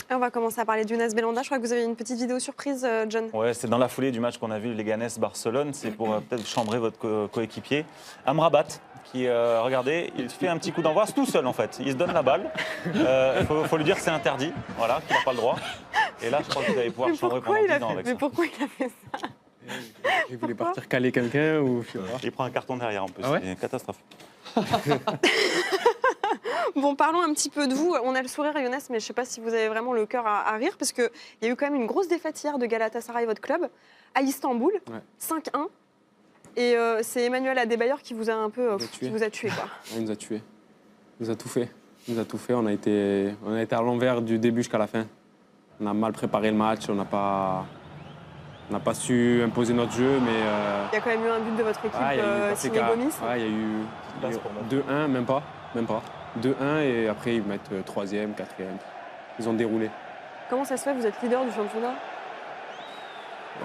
Speaker 1: Et on va commencer à parler d'Yunus Belhanda. Je crois que vous avez une petite vidéo surprise, John.
Speaker 4: Ouais, c'est dans la foulée du match qu'on a vu, Leganés-Barcelone. C'est pour peut-être chambrer votre coéquipier. Amrabat, qui, regardez, il fait un petit coup d'envoi, c'est tout seul en fait. Il se donne la balle. Faut lui dire que c'est interdit, voilà, qu'il n'a pas le droit. Et là, je crois que vous allez pouvoir chambrer pendant 10 ans avec ça.
Speaker 1: Mais pourquoi il a fait ça?
Speaker 6: Il voulait partir caler quelqu'un ou je sais pas.
Speaker 4: Il prend un carton derrière en plus,
Speaker 6: Ah ouais,
Speaker 4: c'est une catastrophe.
Speaker 1: Bon, parlons un petit peu de vous. On a le sourire, Younes, mais je ne sais pas si vous avez vraiment le cœur à rire, parce qu'il y a eu quand même une grosse défaite hier de Galatasaray, votre club, à Istanbul, 5-1. Et c'est Emmanuel Adebayor qui vous a un peu qui vous a tué, quoi.
Speaker 6: Il nous a tués. Il nous a tout fait. Il nous a tout fait. On a été à l'envers du début jusqu'à la fin. On a mal préparé le match. On n'a pas su imposer notre jeu, mais...
Speaker 1: Il y a quand même eu un but de votre équipe, signé Gomis.
Speaker 6: Ouais, il y a eu 2-1, même pas. 2-1 et après ils mettent 3e, 4e. Ils ont déroulé.
Speaker 1: Comment ça se fait? Vous êtes leader du championnat?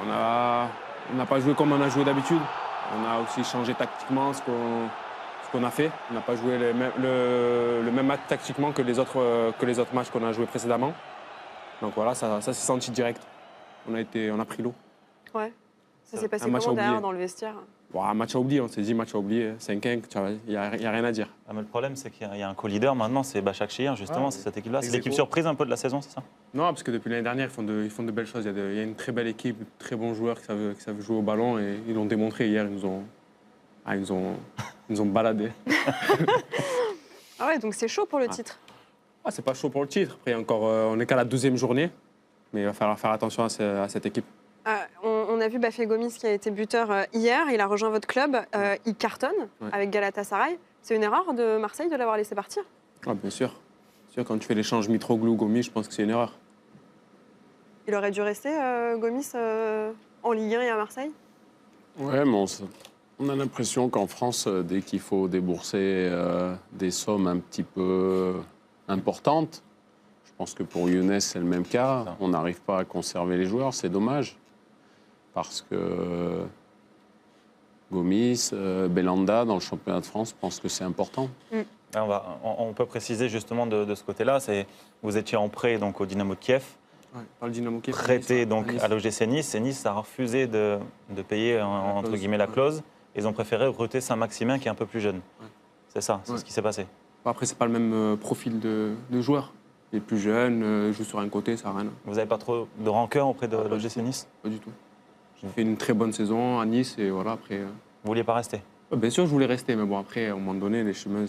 Speaker 6: On n'a pas joué comme on a joué d'habitude. On a aussi changé tactiquement ce qu'on a fait. On n'a pas joué le même match tactiquement que les autres matchs qu'on a joués précédemment. Donc voilà, ça s'est senti direct. On a pris l'eau.
Speaker 1: Ouais. Ça s'est passé
Speaker 6: Un match
Speaker 1: comment
Speaker 6: à oublier.
Speaker 1: derrière dans le vestiaire?
Speaker 6: Bon, un match à oublier, on s'est dit match à oublier, 5-1, il n'y a rien à dire.
Speaker 4: Ah, mais le problème, c'est qu'il y a un co-leader maintenant, c'est Başakşehir, justement, c'est cette équipe-là. C'est
Speaker 6: Ex aequo.
Speaker 4: l'équipe surprise un peu de la saison, c'est ça?
Speaker 6: Non, parce que depuis l'année dernière, ils font de belles choses. Il y a une très belle équipe, de très bons joueurs qui savent jouer au ballon et ils l'ont démontré hier. Ils nous ont baladés.
Speaker 1: Ah ouais, donc c'est chaud pour le titre.
Speaker 6: Ah, c'est pas chaud pour le titre. Après, on n'est qu'à la 12e journée, mais il va falloir faire attention à cette équipe.
Speaker 1: On a vu Bafé Gomis qui a été buteur hier, il a rejoint votre club, il cartonne avec Galatasaray. C'est une erreur de Marseille de l'avoir laissé partir?
Speaker 6: Ah, bien sûr. Quand tu fais l'échange Mitroglou-Gomis, je pense que c'est une erreur.
Speaker 1: Il aurait dû rester, Gomis, en Ligue 1 et à Marseille?
Speaker 3: Ouais, mais on a l'impression qu'en France, dès qu'il faut débourser des sommes un petit peu importantes, je pense que pour Younes, c'est le même cas. On n'arrive pas à conserver les joueurs, c'est dommage. Parce que Gomis, Belhanda, dans le championnat de France, pense que c'est important.
Speaker 4: On peut préciser justement de ce côté-là, vous étiez en prêt donc, au Dynamo de Kiev,
Speaker 6: Par le Dynamo Kiev.
Speaker 4: prêté donc à l'OGC Nice, et Nice a refusé de payer entre guillemets la clause. Ils ont préféré recruter Saint-Maximin qui est un peu plus jeune. C'est ça, c'est ce qui s'est passé.
Speaker 6: Après, c'est pas le même profil de joueur. Il est plus jeune, joue sur un côté, ça n'a rien.
Speaker 4: Vous n'avez pas trop de rancœur auprès de l'OGC Nice?
Speaker 6: Pas du tout. J'ai fait une très bonne saison à Nice et voilà, après...
Speaker 4: Vous ne vouliez pas rester?
Speaker 6: Bien sûr, je voulais rester, mais bon, après, à un moment donné, les chemins,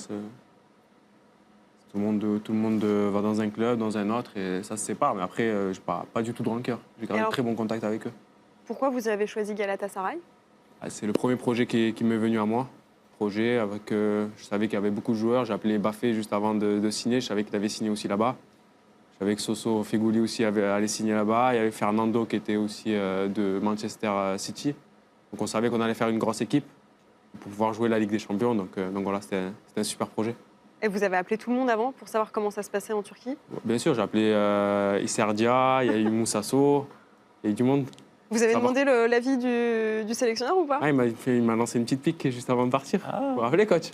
Speaker 6: tout le monde va dans un club, dans un autre, et ça se sépare. Mais après, je n'ai pas du tout de rancœur. J'ai gardé très bon contact avec eux.
Speaker 1: Pourquoi vous avez choisi Galatasaray?
Speaker 6: C'est le premier projet qui m'est venu à moi. Projet avec, je savais qu'il y avait beaucoup de joueurs. J'ai appelé Bafé juste avant de signer. Je savais qu'il avait signé aussi là-bas. Je savais que Soso Feghouli aussi allait signer là-bas. Il y avait Fernando qui était aussi de Manchester City. Donc on savait qu'on allait faire une grosse équipe pour pouvoir jouer la Ligue des Champions. Donc voilà, c'était un super projet.
Speaker 1: Et vous avez appelé tout le monde avant pour savoir comment ça se passait en Turquie?
Speaker 6: Bien sûr, j'ai appelé Isserdia, il y a eu Moussasso, il y a eu du monde.
Speaker 1: Vous avez demandé l'avis du sélectionneur ou pas?
Speaker 6: Il m'a lancé une petite pique juste avant de partir. Vous vous rappelez, coach?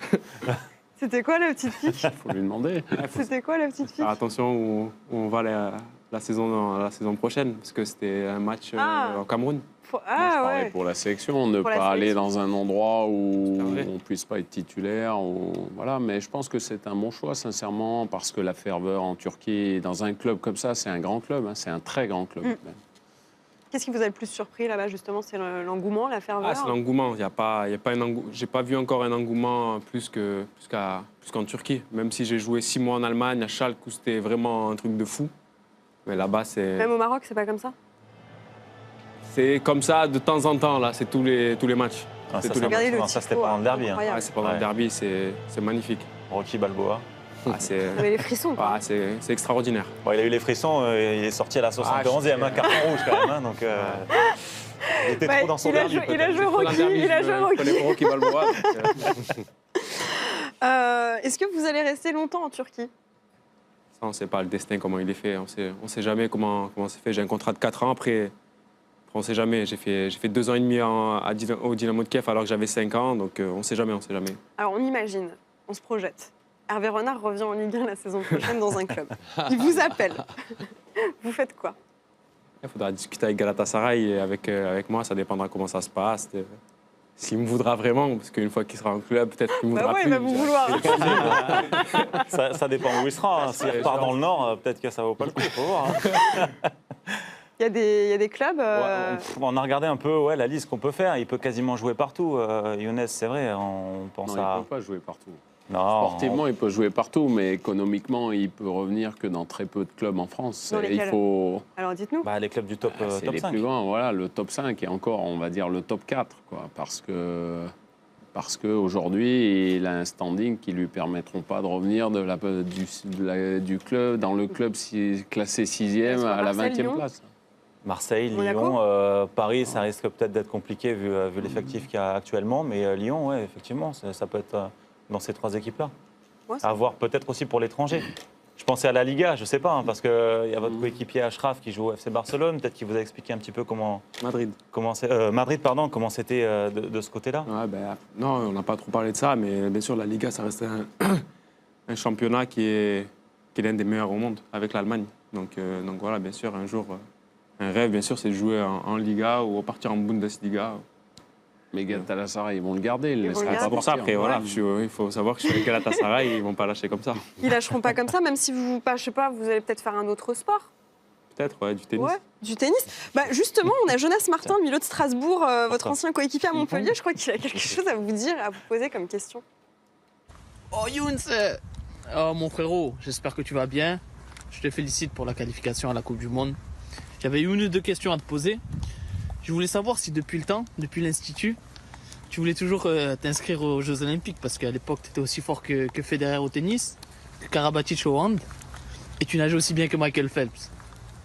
Speaker 1: C'était quoi la petite pique?
Speaker 3: Il faut lui demander.
Speaker 1: C'était quoi la petite pique?
Speaker 6: Faire attention où on va la saison prochaine, parce que c'était un match au Cameroun.
Speaker 3: Je parlais pour la sélection, ne pas aller dans un endroit où on ne puisse pas être titulaire. Voilà. Mais je pense que c'est un bon choix, sincèrement, parce que la ferveur en Turquie, dans un club comme ça, c'est un grand club, hein, c'est un très grand club.
Speaker 1: Qu'est-ce qui vous a le plus surpris là-bas, justement? C'est l'engouement, la ferveur?
Speaker 6: C'est l'engouement. Il y a pas un engouement. J'ai pas vu encore un engouement plus qu'en Turquie. Même si j'ai joué 6 mois en Allemagne, à Schalke, où c'était vraiment un truc de fou. Mais là-bas, c'est...
Speaker 1: Même au Maroc, c'est pas comme ça?
Speaker 6: C'est comme ça de temps en temps, là. C'est tous les matchs.
Speaker 4: Ça, c'était pendant le derby.
Speaker 6: C'est pendant le derby, c'est magnifique.
Speaker 4: Rocky Balboa.
Speaker 6: C'est
Speaker 1: Vous avez les frissons. quoi.
Speaker 6: c'est extraordinaire.
Speaker 4: Bon, il a eu les frissons, il est sorti à la 71e, un carton rouge quand même. Donc, il était trop dans son verbe.
Speaker 1: Il a joué Rocky.
Speaker 6: Je connais Rocky Balboa.
Speaker 1: Est-ce que vous allez rester longtemps en Turquie?
Speaker 6: Ça, on ne sait pas le destin, comment il est fait. On sait jamais comment c'est fait. J'ai un contrat de 4 ans. Après, on ne sait jamais. J'ai fait 2 ans et demi au Dynamo de Kiev alors que j'avais 5 ans. Donc, on ne sait jamais.
Speaker 1: Alors, on imagine, on se projette. Hervé Renard revient en Ligue 1 la saison prochaine dans un club. Il vous appelle. Vous faites quoi?
Speaker 6: Il faudra discuter avec Galatasaray et avec moi. Ça dépendra comment ça se passe. S'il me voudra vraiment, parce qu'une fois qu'il sera en club, peut-être qu'il me voudra
Speaker 1: ouais,
Speaker 6: plus.
Speaker 1: il va vous vouloir.
Speaker 4: Ça dépend où il sera. Hein. S'il repart dans le Nord, peut-être que ça vaut pas le coup. Il faut voir. Hein.
Speaker 1: Il y a des clubs.
Speaker 4: On a regardé un peu la liste qu'on peut faire. Il peut quasiment jouer partout. Younes, c'est vrai. On pense
Speaker 3: Non,
Speaker 4: à.
Speaker 3: il ne peut pas jouer partout.
Speaker 4: Non.
Speaker 3: Sportivement, il peut jouer partout, mais économiquement, il peut revenir que dans très peu de clubs en France.
Speaker 1: Dans lesquels ?
Speaker 3: Il faut.
Speaker 1: Alors dites-nous.
Speaker 4: Bah, les clubs du top,
Speaker 3: C'est
Speaker 4: top
Speaker 3: les
Speaker 4: 5.
Speaker 3: plus grands, voilà, le top 5 et encore, on va dire le top 4, quoi, parce qu'aujourd'hui, il a un standing qui lui permettront pas de revenir du club, dans le club classé 6e à la 20e place.
Speaker 4: Marseille,
Speaker 1: Monaco.
Speaker 4: Lyon, Paris, ça risque peut-être d'être compliqué vu l'effectif qu'il y a actuellement, mais Lyon, ouais, effectivement, ça peut être dans ces 3 équipes-là.
Speaker 1: Ouais,
Speaker 4: À voir peut-être aussi pour l'étranger. Je pensais à la Liga, je ne sais pas, hein, parce qu'il y a votre coéquipier Achraf qui joue au FC Barcelone, peut-être qu'il vous a expliqué un petit peu
Speaker 6: Madrid.
Speaker 4: Madrid, comment c'était de ce côté-là.
Speaker 6: Ouais, non, on n'a pas trop parlé de ça, mais bien sûr, la Liga, ça reste un championnat qui est l'un des meilleurs au monde, avec l'Allemagne. Donc voilà, bien sûr, un jour, un rêve, bien sûr, c'est de jouer en Liga ou partir en Bundesliga.
Speaker 3: Mais Galatasaray, ils vont le garder. Ils
Speaker 1: vont le
Speaker 3: laisseront
Speaker 1: garder.
Speaker 3: pas
Speaker 6: C'est pour ça,
Speaker 3: partir.
Speaker 6: après, voilà, il faut savoir que je suis avec Galatasaray, ils ne vont pas lâcher comme ça.
Speaker 1: Ils lâcheront pas comme ça, même si vous, je sais pas, vous allez peut-être faire un autre sport.
Speaker 6: Peut-être, ouais, du tennis.
Speaker 1: Ouais, du tennis. Justement, on a Jonas Martin, milieu de Strasbourg, votre ancien coéquipier à Montpellier. Je crois qu'il a quelque chose à vous dire, à vous poser comme question.
Speaker 9: Oh Younes, oh mon frérot, j'espère que tu vas bien. Je te félicite pour la qualification à la Coupe du Monde. J'avais une ou deux questions à te poser. Je voulais savoir si depuis l'Institut, tu voulais toujours t'inscrire aux Jeux Olympiques, parce qu'à l'époque, tu étais aussi fort que Federer au tennis, que Karabatic au hand, et tu nageais aussi bien que Michael Phelps.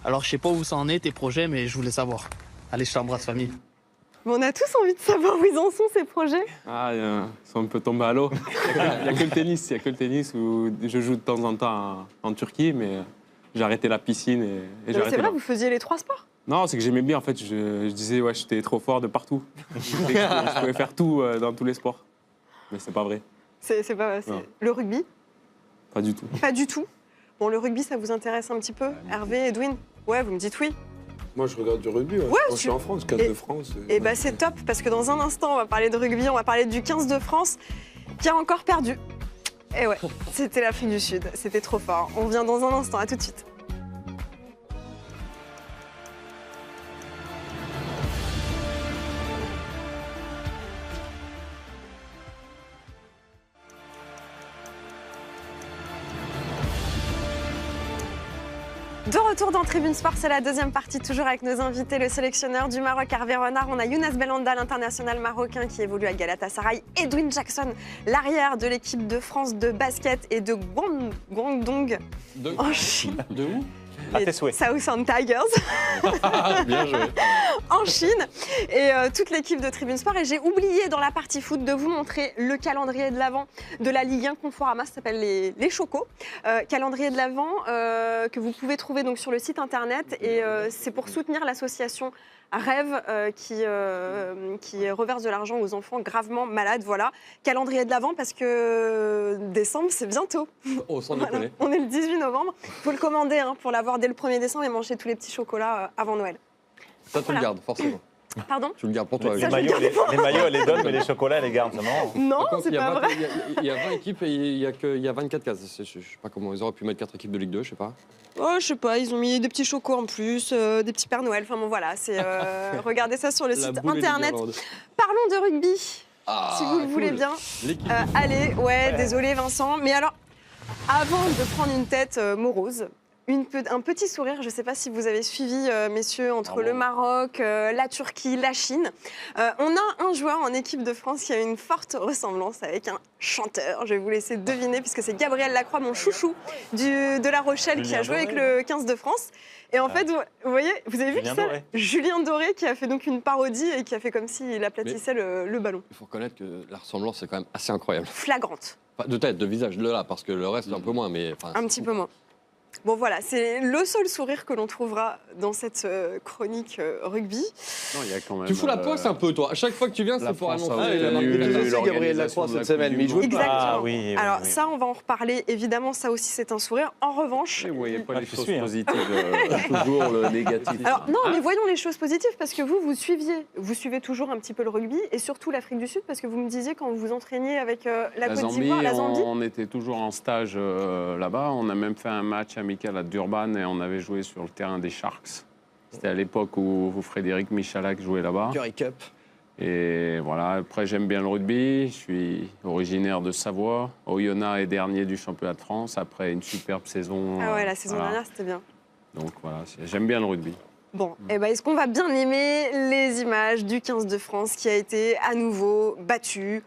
Speaker 9: Alors je sais pas où ça en est tes projets, mais je voulais savoir. Allez, je t'embrasse famille.
Speaker 1: Mais on a tous envie de savoir où ils en sont, ces projets.
Speaker 6: Ah, ils sont un peu tombés à l'eau. Il n'y a que le tennis où je joue de temps en temps en Turquie, mais j'ai arrêté la piscine et j'ai
Speaker 1: C'est
Speaker 6: arrêté
Speaker 1: vrai,
Speaker 6: là.
Speaker 1: vous faisiez les 3 sports.
Speaker 6: Non, c'est que j'aimais bien, en fait, je disais, ouais, j'étais trop fort de partout. Je pouvais faire tout dans tous les sports. Mais c'est pas vrai,
Speaker 1: C'est pas.
Speaker 6: Non.
Speaker 1: Le rugby.
Speaker 6: pas du tout.
Speaker 1: Pas du tout. Bon, le rugby, ça vous intéresse un petit peu, Hervé, Edwin? Ouais, vous me dites oui.
Speaker 8: Moi, je regarde du rugby.
Speaker 1: Ouais,
Speaker 8: Quand je suis en France, 15 de France.
Speaker 1: Et c'est top, parce que dans un instant, on va parler de rugby, on va parler du 15 de France, qui a encore perdu. Et ouais, c'était l'Afrique du Sud, c'était trop fort. On revient dans un instant, à tout de suite. De retour dans Tribune Sport, c'est la deuxième partie, toujours avec nos invités, le sélectionneur du Maroc, Hervé Renard. On a Younes Belhanda, l'international marocain qui évolue à Galatasaray. Edwin Jackson, l'arrière de l'équipe de France de basket et de Guangdong en Chine.
Speaker 2: De où?
Speaker 4: À tes souhaits.
Speaker 1: Southern Tigers
Speaker 2: Bien joué.
Speaker 1: en Chine. Et toute l'équipe de Tribune Sport. Et j'ai oublié dans la partie foot de vous montrer le calendrier de l'Avent de la Ligue 1 Conforama, ça s'appelle les Chocos. Calendrier de l'Avent que vous pouvez trouver donc sur le site internet. Et c'est pour soutenir l'association Rêve qui reverse de l'argent aux enfants gravement malades. Voilà. Calendrier de l'Avent parce que décembre, c'est bientôt.
Speaker 2: Oh, sans
Speaker 1: Voilà.
Speaker 2: déconner.
Speaker 1: On est le 18 novembre. Il faut le commander pour l'avoir dès le 1er décembre et manger tous les petits chocolats avant Noël.
Speaker 2: Ça, tu le gardes, forcément.
Speaker 1: Pardon?
Speaker 2: Tu le gardes pour toi.
Speaker 4: Les
Speaker 1: Ça, je
Speaker 4: maillots,
Speaker 1: le garde
Speaker 4: les maillots, elle les donne, mais les chocolats, elle les garde. C'est marrant.
Speaker 1: Non,
Speaker 2: Par contre,
Speaker 1: c'est pas vrai.
Speaker 2: Il y a 20 équipes et il y a 24 cases. Je sais pas comment ils auraient pu mettre 4 équipes de Ligue 2, je sais pas.
Speaker 1: Oh, je sais pas, ils ont mis des petits chocos en plus, des petits Pères Noël. Enfin bon, voilà, c'est regardez ça sur le
Speaker 2: La
Speaker 1: site
Speaker 2: boule et les
Speaker 1: internet.
Speaker 2: guirlandes.
Speaker 1: Parlons de rugby,
Speaker 2: Ah,
Speaker 1: si vous le voulez
Speaker 2: cool.
Speaker 1: bien.
Speaker 2: L'équipe.
Speaker 1: Allez, ouais, désolé Vincent, mais alors, avant de prendre une tête morose, Un petit sourire, je ne sais pas si vous avez suivi, messieurs, entre
Speaker 3: Bravo.
Speaker 1: le Maroc, la Turquie, la Chine. On a un joueur en équipe de France qui a une forte ressemblance avec un chanteur. Je vais vous laisser deviner, puisque c'est Gabriel Lacroix, mon chouchou de La Rochelle, qui a joué avec le 15 de France. Et en fait, vous voyez, vous avez vu
Speaker 4: Julien
Speaker 1: qui c'est
Speaker 4: Doré.
Speaker 1: Julien Doré, qui a fait donc une parodie et qui a fait comme s'il aplatissait le ballon.
Speaker 2: Il faut reconnaître que la ressemblance est quand même assez incroyable.
Speaker 1: Flagrante,
Speaker 2: Enfin, de tête, de visage, de là, parce que le reste, un peu moins. Mais, enfin,
Speaker 1: un petit peu moins. Bon voilà, c'est le seul sourire que l'on trouvera dans cette chronique rugby.
Speaker 3: Non, il y a quand même,
Speaker 2: Tu fous la poisse un peu, toi. À chaque fois que tu viens,
Speaker 3: la
Speaker 2: c'est pour
Speaker 3: France a
Speaker 2: annoncer.
Speaker 3: obtenu
Speaker 7: il était aussi Gabriel
Speaker 3: l'organisation
Speaker 7: Lacroix
Speaker 3: de la
Speaker 7: cette semaine,
Speaker 3: Coupe
Speaker 7: mais il
Speaker 3: du
Speaker 7: jouait
Speaker 3: Monde.
Speaker 7: pas.
Speaker 1: Exactement.
Speaker 4: Ah oui,
Speaker 1: Alors
Speaker 4: oui.
Speaker 1: ça, on va en reparler. Évidemment, ça aussi, c'est un sourire. En revanche...
Speaker 3: Vous voyez pas
Speaker 4: Ah,
Speaker 3: les
Speaker 4: je
Speaker 3: choses
Speaker 4: suis, hein.
Speaker 3: positives, toujours le négatif.
Speaker 1: Alors non, mais voyons les choses positives, parce que vous suivez toujours un petit peu le rugby, et surtout l'Afrique du Sud, parce que vous me disiez quand vous vous entraîniez avec la Côte
Speaker 3: Zambie,
Speaker 1: d'Ivoire, la Zambie.
Speaker 3: on était toujours en stage là-bas. On a même fait un match amical à Durban et on avait joué sur le terrain des Sharks. C'était à l'époque où Frédéric Michalak jouait là-bas.
Speaker 7: Curry Cup.
Speaker 3: Et voilà, après j'aime bien le rugby. Je suis originaire de Savoie. Oyonnax est dernier du championnat de France après une superbe saison.
Speaker 1: Ah ouais, la saison
Speaker 3: voilà.
Speaker 1: dernière, c'était bien.
Speaker 3: Donc voilà, j'aime bien le rugby.
Speaker 1: Bon, eh ben, est-ce qu'on va bien aimer les images du 15 de France qui a été à nouveau battu?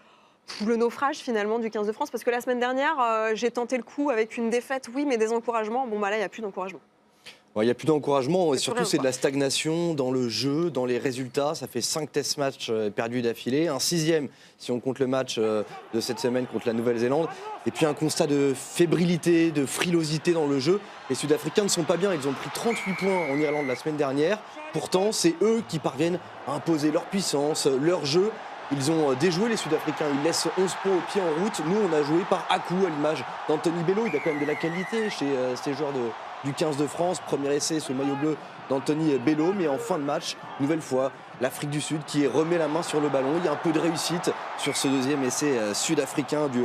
Speaker 1: Le naufrage finalement du 15 de France, parce que la semaine dernière, j'ai tenté le coup avec une défaite, oui, mais des encouragements. Bon, bah là, il n'y a plus d'encouragement.
Speaker 7: Il n'y a plus d'encouragement, et
Speaker 1: C'est
Speaker 7: surtout
Speaker 1: rien,
Speaker 7: c'est de
Speaker 1: quoi.
Speaker 7: la stagnation dans le jeu, dans les résultats. Ça fait 5 test matchs perdus d'affilée, un 6e si on compte le match de cette semaine contre la Nouvelle-Zélande. Et puis un constat de fébrilité, de frilosité dans le jeu. Les Sud-Africains ne sont pas bien, ils ont pris 38 points en Irlande la semaine dernière. Pourtant, c'est eux qui parviennent à imposer leur puissance, leur jeu. Ils ont déjoué les Sud-Africains, ils laissent 11 points au pied en route. Nous, on a joué par à-coup, à l'image d'Anthony Bello. Il a quand même de la qualité chez ces joueurs du 15 de France. Premier essai sous le maillot bleu d'Anthony Bello. Mais en fin de match, nouvelle fois, l'Afrique du Sud qui remet la main sur le ballon. Il y a un peu de réussite sur ce deuxième essai sud-africain du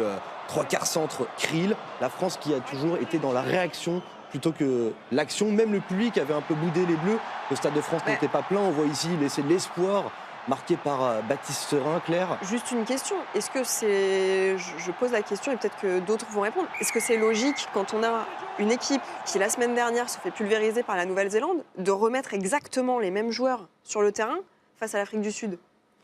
Speaker 7: 3/4 centre Kriel. La France qui a toujours été dans la réaction plutôt que l'action. Même le public avait un peu boudé les Bleus. Le Stade de France n'était pas plein. On voit ici l'essai de l'espoir marqué par Baptiste Serin, Claire.
Speaker 1: Juste une question. Est-ce que c'est. Je pose la question et peut-être que d'autres vont répondre. Est-ce que c'est logique, quand on a une équipe qui, la semaine dernière, se fait pulvériser par la Nouvelle-Zélande, de remettre exactement les mêmes joueurs sur le terrain face à l'Afrique du Sud?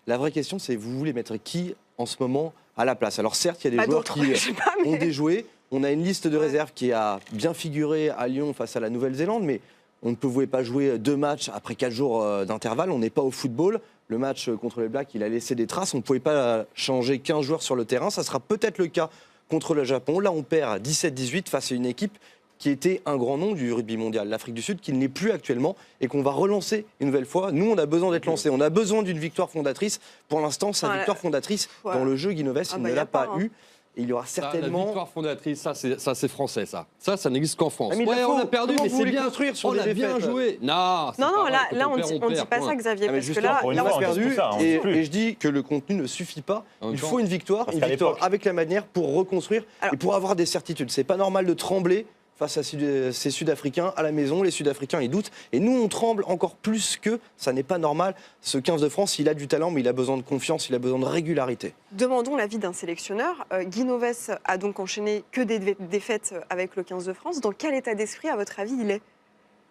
Speaker 7: La vraie question, c'est vous voulez mettre qui en ce moment à la place? Alors certes, il y a
Speaker 1: Pas
Speaker 7: des joueurs
Speaker 1: d'autres,
Speaker 7: qui
Speaker 1: je sais pas,
Speaker 7: ont
Speaker 1: mais-
Speaker 7: déjoué. On a une liste de réserves qui a bien figuré à Lyon face à la Nouvelle-Zélande, mais on ne pouvait pas jouer 2 matchs après 4 jours d'intervalle. On n'est pas au football. Le match contre les Blacks, il a laissé des traces. On ne pouvait pas changer 15 joueurs sur le terrain. Ça sera peut-être le cas contre le Japon. Là, on perd 17-18 face à une équipe qui était un grand nom du rugby mondial, l'Afrique du Sud, qui ne l'est plus actuellement et qu'on va relancer une nouvelle fois. Nous, on a besoin d'être lancé. On a besoin d'une victoire fondatrice. Pour l'instant, sa
Speaker 1: Ah,
Speaker 7: victoire fondatrice
Speaker 1: ouais.
Speaker 7: dans le jeu Guinoves,
Speaker 1: Ah
Speaker 7: il
Speaker 1: bah,
Speaker 7: ne
Speaker 1: y
Speaker 7: l'a
Speaker 1: a pas,
Speaker 7: pas
Speaker 1: hein.
Speaker 7: eu. Et il y aura
Speaker 2: Ça, la
Speaker 7: certainement.
Speaker 2: victoire fondatrice, ça c'est français, ça. Ça n'existe qu'en France.
Speaker 7: Ah, mais il
Speaker 2: Ouais,
Speaker 7: faut.
Speaker 2: on a perdu,
Speaker 7: Comment
Speaker 2: mais
Speaker 7: vous
Speaker 2: c'est
Speaker 7: voulez
Speaker 2: bien.
Speaker 7: construire sur
Speaker 2: On
Speaker 7: des
Speaker 2: a bien
Speaker 7: défaites
Speaker 2: joué. Non, c'est
Speaker 1: Non,
Speaker 2: pas
Speaker 1: non,
Speaker 2: vrai.
Speaker 1: là,
Speaker 2: Quand
Speaker 1: là
Speaker 2: on
Speaker 1: on
Speaker 2: perd,
Speaker 1: dit
Speaker 2: perd,
Speaker 1: pas
Speaker 2: point.
Speaker 1: ça, Xavier,
Speaker 7: Ah, mais
Speaker 1: parce que
Speaker 7: justement,
Speaker 1: là,
Speaker 4: pour une
Speaker 1: là,
Speaker 4: fois,
Speaker 1: on
Speaker 7: on a
Speaker 4: on dit
Speaker 7: perdu
Speaker 4: tout ça, on
Speaker 7: et,
Speaker 4: dit plus.
Speaker 7: et je dis que le contenu ne suffit pas.
Speaker 2: En même
Speaker 7: Il
Speaker 2: temps-
Speaker 7: faut une victoire,
Speaker 4: Parce qu'à l'époque-
Speaker 7: avec la manière pour reconstruire
Speaker 1: Alors-
Speaker 7: et pour avoir des certitudes. C'est pas normal de trembler face à ces Sud-Africains à la maison. Les Sud-Africains, ils doutent. Et nous, on tremble encore plus qu'eux. Ça n'est pas normal. Ce 15 de France, il a du talent, mais il a besoin de confiance, il a besoin de régularité.
Speaker 1: demandons l'avis d'un sélectionneur. Guinoves a donc enchaîné que des défaites avec le 15 de France. Dans quel état d'esprit, à votre avis, il est?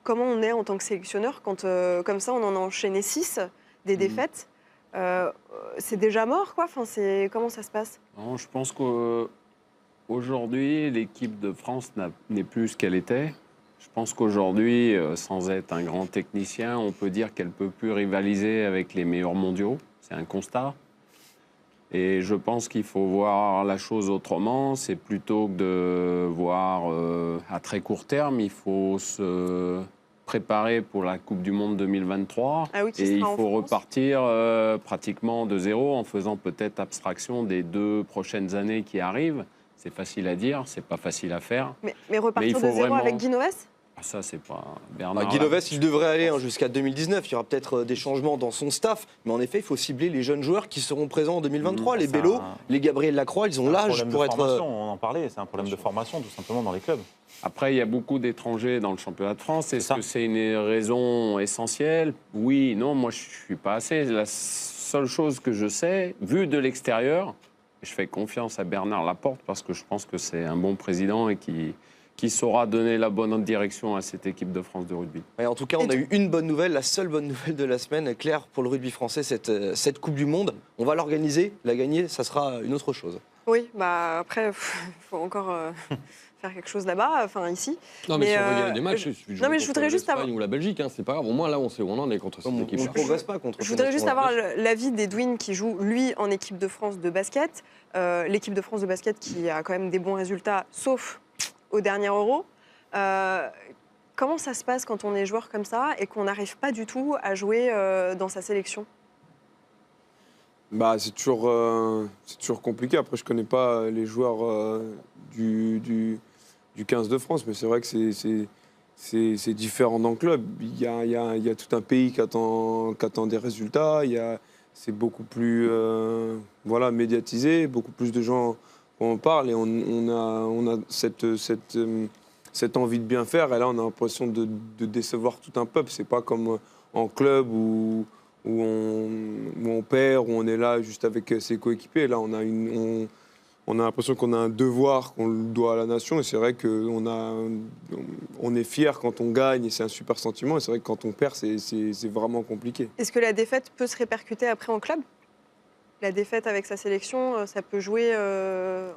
Speaker 1: Comment on est en tant que sélectionneur quand, comme ça, on en a enchaîné 6 des défaites? C'est déjà mort, quoi. Enfin, comment ça se passe?
Speaker 3: Non, je pense qu'aujourd'hui, l'équipe de France n'est plus ce qu'elle était. Je pense qu'aujourd'hui, sans être un grand technicien, on peut dire qu'elle ne peut plus rivaliser avec les meilleurs mondiaux. C'est un constat. Et je pense qu'il faut voir la chose autrement. C'est plutôt que de voir à très court terme, il faut se préparer pour la Coupe du Monde 2023.
Speaker 1: Ah oui, qui
Speaker 3: Et il
Speaker 1: sera en
Speaker 3: faut
Speaker 1: France.
Speaker 3: repartir pratiquement de zéro en faisant peut-être abstraction des 2 prochaines années qui arrivent. C'est facile à dire, c'est pas facile à faire.
Speaker 1: Mais repartir
Speaker 3: il
Speaker 1: de
Speaker 3: faut
Speaker 1: zéro
Speaker 3: vraiment-
Speaker 1: avec Guinoves?
Speaker 3: Ah, ça, c'est pas Bernard.
Speaker 7: Guinoves, il devrait aller jusqu'à 2019. Il y aura peut-être des changements dans son staff. Mais en effet, il faut cibler les jeunes joueurs qui seront présents en 2023. Les
Speaker 4: c'est
Speaker 7: Bello,
Speaker 4: un-
Speaker 7: les Gabriel Lacroix, ils ont l'âge
Speaker 4: problème
Speaker 7: pour
Speaker 4: de
Speaker 7: être.
Speaker 4: formation, on en parlait, c'est un problème de formation tout simplement dans les clubs.
Speaker 3: Après, il y a beaucoup d'étrangers dans le championnat de France. Est-ce
Speaker 4: ça.
Speaker 3: que c'est une raison essentielle? Oui, non, moi, je ne suis pas assez. La seule chose que je sais, vu de l'extérieur, je fais confiance à Bernard Laporte parce que je pense que c'est un bon président et qui qui saura donner la bonne direction à cette équipe de France de rugby.
Speaker 7: Et en tout cas, on a eu une bonne nouvelle, la seule bonne nouvelle de la semaine, Claire, pour le rugby français, cette Coupe du Monde. On va l'organiser, la gagner, ça sera une autre chose.
Speaker 1: Oui, bah après, il faut encore faire quelque chose là-bas, enfin ici.
Speaker 2: Non, mais si on veut gagner des matchs,
Speaker 1: non, mais je voudrais juste
Speaker 2: l'Espagne ou la Belgique, hein, c'est pas grave. Au moins, là, on sait où on en est contre cette équipe.
Speaker 7: On ne progresse pas contre
Speaker 1: Je voudrais juste avoir l'avis d'Edwin qui joue, lui, en équipe de France de basket. L'équipe de France de basket qui a quand même des bons résultats, sauf au dernier Euro. Comment ça se passe quand on est joueur comme ça et qu'on n'arrive pas du tout à jouer dans sa sélection ?
Speaker 8: Bah, c'est toujours compliqué. Après, je ne connais pas les joueurs du 15 de France, mais c'est vrai que c'est différent dans le club. Il y a tout un pays qui attend des résultats. C'est beaucoup plus médiatisé, beaucoup plus de gens en parlent et on a cette envie de bien faire. Et là, on a l'impression de décevoir tout un peuple. C'est pas comme en club où on perd, où on est là juste avec ses coéquipiers. Là, on a l'impression qu'on a un devoir qu'on le doit à la nation. Et c'est vrai qu'on est fier quand on gagne et c'est un super sentiment. Et c'est vrai que quand on perd, c'est vraiment compliqué.
Speaker 1: Est-ce que la défaite peut se répercuter après en club ? La défaite avec sa sélection, ça peut jouer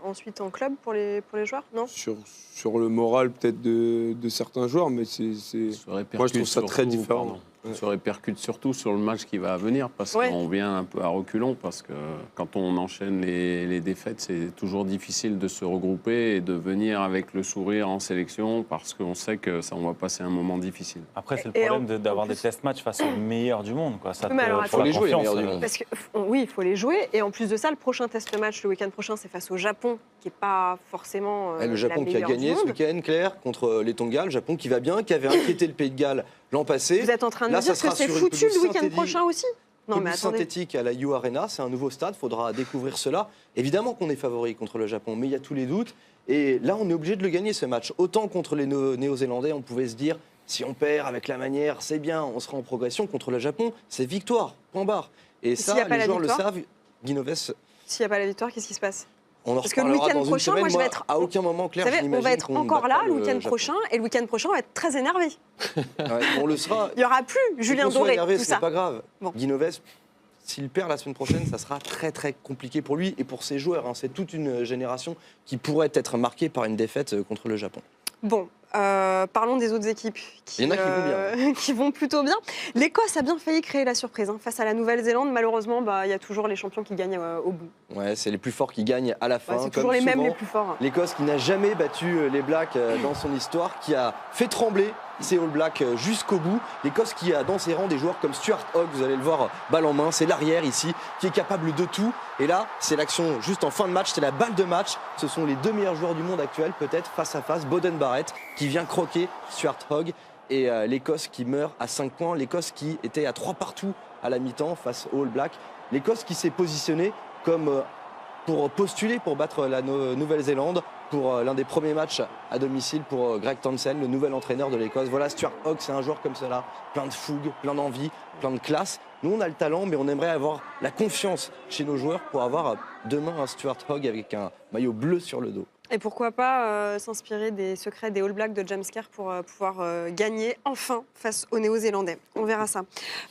Speaker 1: ensuite en club pour les joueurs, non ?
Speaker 8: Sur le moral peut-être de certains joueurs, mais moi je trouve ça très différent.
Speaker 3: Ça se répercute surtout sur le match qui va venir, parce qu'on vient un peu à reculons, parce que quand on enchaîne les défaites, c'est toujours difficile de se regrouper et de venir avec le sourire en sélection, parce qu'on sait que ça, on va passer un moment difficile.
Speaker 4: Après, c'est le problème d'avoir des test-matchs face aux meilleurs du monde. Quoi. Ça
Speaker 7: il faut les jouer, les meilleurs du monde.
Speaker 1: Parce que, oui, il faut les jouer. Et en plus de ça, le prochain test-match, le week-end prochain, c'est face au Japon, qui n'est pas forcément
Speaker 7: le Japon qui a gagné ce week-end, Claire, contre les Tonga. Le Japon qui va bien, qui avait inquiété le Pays de Galles l'an passé.
Speaker 1: Vous êtes en train de me dire que c'est foutu le week-end prochain aussi ?
Speaker 7: Non, mais synthétique à la U Arena, c'est un nouveau stade, il faudra découvrir cela. Évidemment qu'on est favori contre le Japon, mais il y a tous les doutes. Et là, on est obligé de le gagner, ce match. Autant contre les Néo-Zélandais, on pouvait se dire, si on perd avec la manière, c'est bien, on sera en progression. Contre le Japon, c'est victoire, point barre. Et ça, les joueurs le savent. Guinoves.
Speaker 1: S'il n'y a pas la victoire, qu'est-ce qui se passe ?
Speaker 7: Parce que le week-end prochain, moi, je vais être. À aucun moment, Claire,
Speaker 1: on va être encore là le week-end prochain, et le week-end prochain, on va être très énervé.
Speaker 7: On le sera.
Speaker 1: Il n'y aura plus Julien Doré. Tout ça.
Speaker 7: C'est pas grave. Bon. Guinoves, s'il perd la semaine prochaine, ça sera très très compliqué pour lui et pour ses joueurs. Hein. C'est toute une génération qui pourrait être marquée par une défaite contre le Japon.
Speaker 1: Bon. Parlons des autres équipes
Speaker 7: Il y en a qui vont bien.
Speaker 1: qui vont plutôt bien. L'Écosse a bien failli créer la surprise face à la Nouvelle-Zélande. Malheureusement, il y a toujours les champions qui gagnent au bout.
Speaker 7: Ouais, c'est les plus forts qui gagnent à la fin.
Speaker 1: C'est toujours les mêmes les plus forts.
Speaker 7: L'Écosse qui n'a jamais battu les Blacks dans son histoire, qui a fait trembler ces All Blacks jusqu'au bout. L'Écosse qui a dans ses rangs des joueurs comme Stuart Hogg, vous allez le voir, balle en main, c'est l'arrière ici, qui est capable de tout. Et là, c'est l'action juste en fin de match, c'est la balle de match. Ce sont les deux meilleurs joueurs du monde actuels, peut-être face à face. Beauden Barrett qui vient croquer Stuart Hogg et l'Écosse qui meurt à 5 points. L'Écosse qui était à 3 partout à la mi-temps face aux All Blacks. L'Écosse qui s'est positionnée comme pour postuler pour battre la Nouvelle-Zélande pour l'un des premiers matchs à domicile pour Greg Townsend, le nouvel entraîneur de l'Écosse. Voilà, Stuart Hogg, c'est un joueur comme cela, plein de fougue, plein d'envie, plein de classe. Nous, on a le talent, mais on aimerait avoir la confiance chez nos joueurs pour avoir demain un Stuart Hogg avec un maillot bleu sur le dos.
Speaker 1: Et pourquoi pas s'inspirer des secrets des All Blacks de James Kerr pour pouvoir gagner enfin face aux Néo-Zélandais. On verra ça.